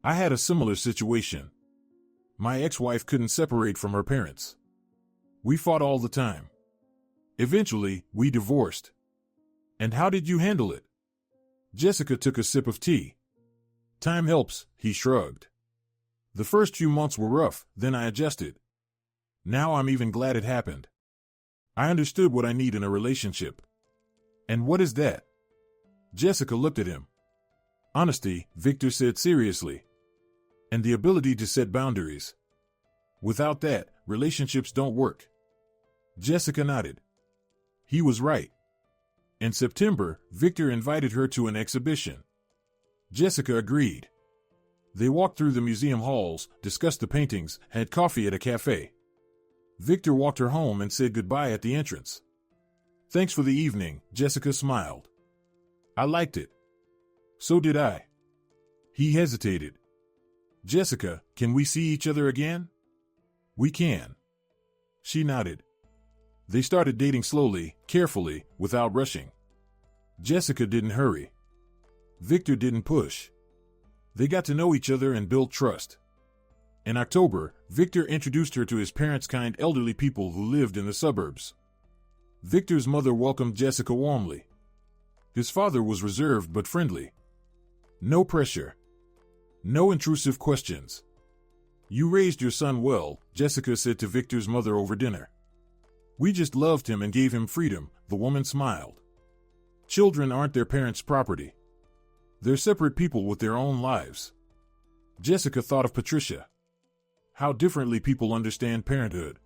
I had a similar situation. My ex-wife couldn't separate from her parents. We fought all the time. Eventually, we divorced. And how did you handle it? Jessica took a sip of tea. Time helps, he shrugged. The first few months were rough, then I adjusted. Now I'm even glad it happened. I understood what I need in a relationship. And what is that? Jessica looked at him. Honesty, Victor said seriously. And the ability to set boundaries. Without that, relationships don't work. Jessica nodded. He was right. In September, Victor invited her to an exhibition. Jessica agreed. They walked through the museum halls, discussed the paintings, had coffee at a cafe. Victor walked her home and said goodbye at the entrance. Thanks for the evening, Jessica smiled. I liked it. So did I. He hesitated. Jessica, can we see each other again? We can. She nodded. They started dating slowly, carefully, without rushing. Jessica didn't hurry. Victor didn't push. They got to know each other and built trust. In October, Victor introduced her to his parents, kind elderly people who lived in the suburbs. Victor's mother welcomed Jessica warmly. His father was reserved but friendly. No pressure. No intrusive questions. You raised your son well, Jessica said to Victor's mother over dinner. We just loved him and gave him freedom, the woman smiled. Children aren't their parents' property. They're separate people with their own lives. Jessica thought of Patricia. How differently people understand parenthood.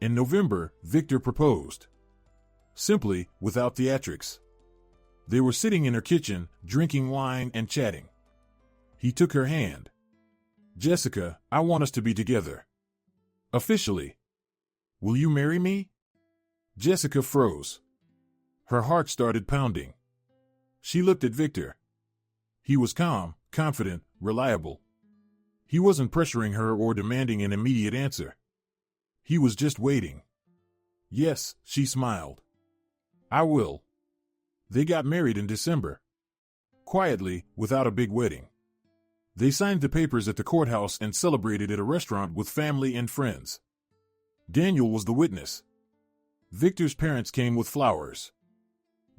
In November, Victor proposed. Simply, without theatrics. They were sitting in her kitchen, drinking wine and chatting. He took her hand. Jessica, I want us to be together. Officially. Will you marry me? Jessica froze. Her heart started pounding. She looked at Victor. He was calm, confident, reliable. He wasn't pressuring her or demanding an immediate answer. He was just waiting. Yes, she smiled. I will. They got married in December. Quietly, without a big wedding. They signed the papers at the courthouse and celebrated at a restaurant with family and friends. Daniel was the witness. Victor's parents came with flowers.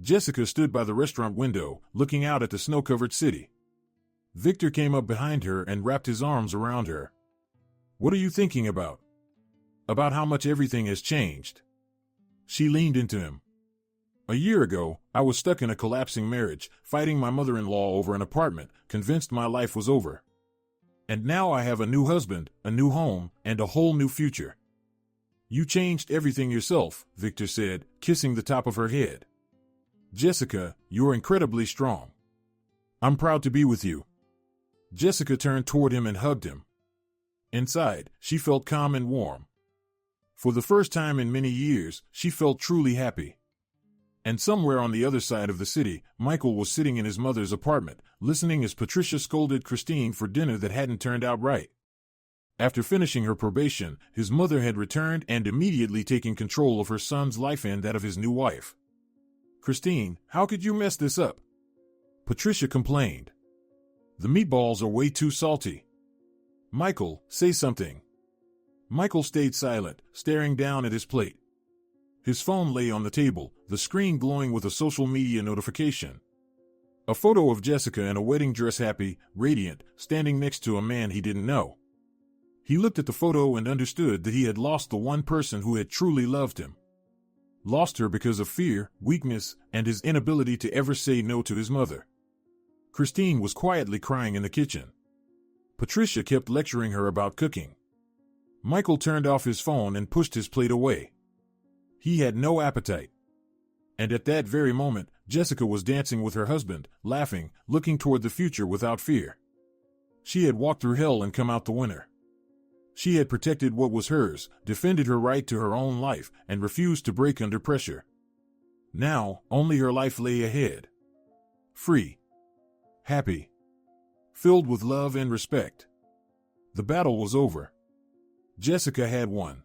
Jessica stood by the restaurant window, looking out at the snow-covered city. Victor came up behind her and wrapped his arms around her. "What are you thinking about?" "About how much everything has changed." She leaned into him. "A year ago, I was stuck in a collapsing marriage, fighting my mother-in-law over an apartment, convinced my life was over. And now I have a new husband, a new home, and a whole new future." "You changed everything yourself," Victor said, kissing the top of her head. "Jessica, you're incredibly strong. I'm proud to be with you." Jessica turned toward him and hugged him. Inside, she felt calm and warm. For the first time in many years, she felt truly happy. And somewhere on the other side of the city, Michael was sitting in his mother's apartment, listening as Patricia scolded Christine for dinner that hadn't turned out right. After finishing her probation, his mother had returned and immediately taken control of her son's life and that of his new wife. "Christine, how could you mess this up?" Patricia complained. "The meatballs are way too salty." "Michael, say something." Michael stayed silent, staring down at his plate. His phone lay on the table, the screen glowing with a social media notification. A photo of Jessica in a wedding dress, happy, radiant, standing next to a man he didn't know. He looked at the photo and understood that he had lost the one person who had truly loved him. Lost her because of fear, weakness, and his inability to ever say no to his mother. Christine was quietly crying in the kitchen. Patricia kept lecturing her about cooking. Michael turned off his phone and pushed his plate away. He had no appetite. And at that very moment, Jessica was dancing with her husband, laughing, looking toward the future without fear. She had walked through hell and come out the winner. She had protected what was hers, defended her right to her own life, and refused to break under pressure. Now, only her life lay ahead. Free. Happy. Filled with love and respect. The battle was over. Jessica had won.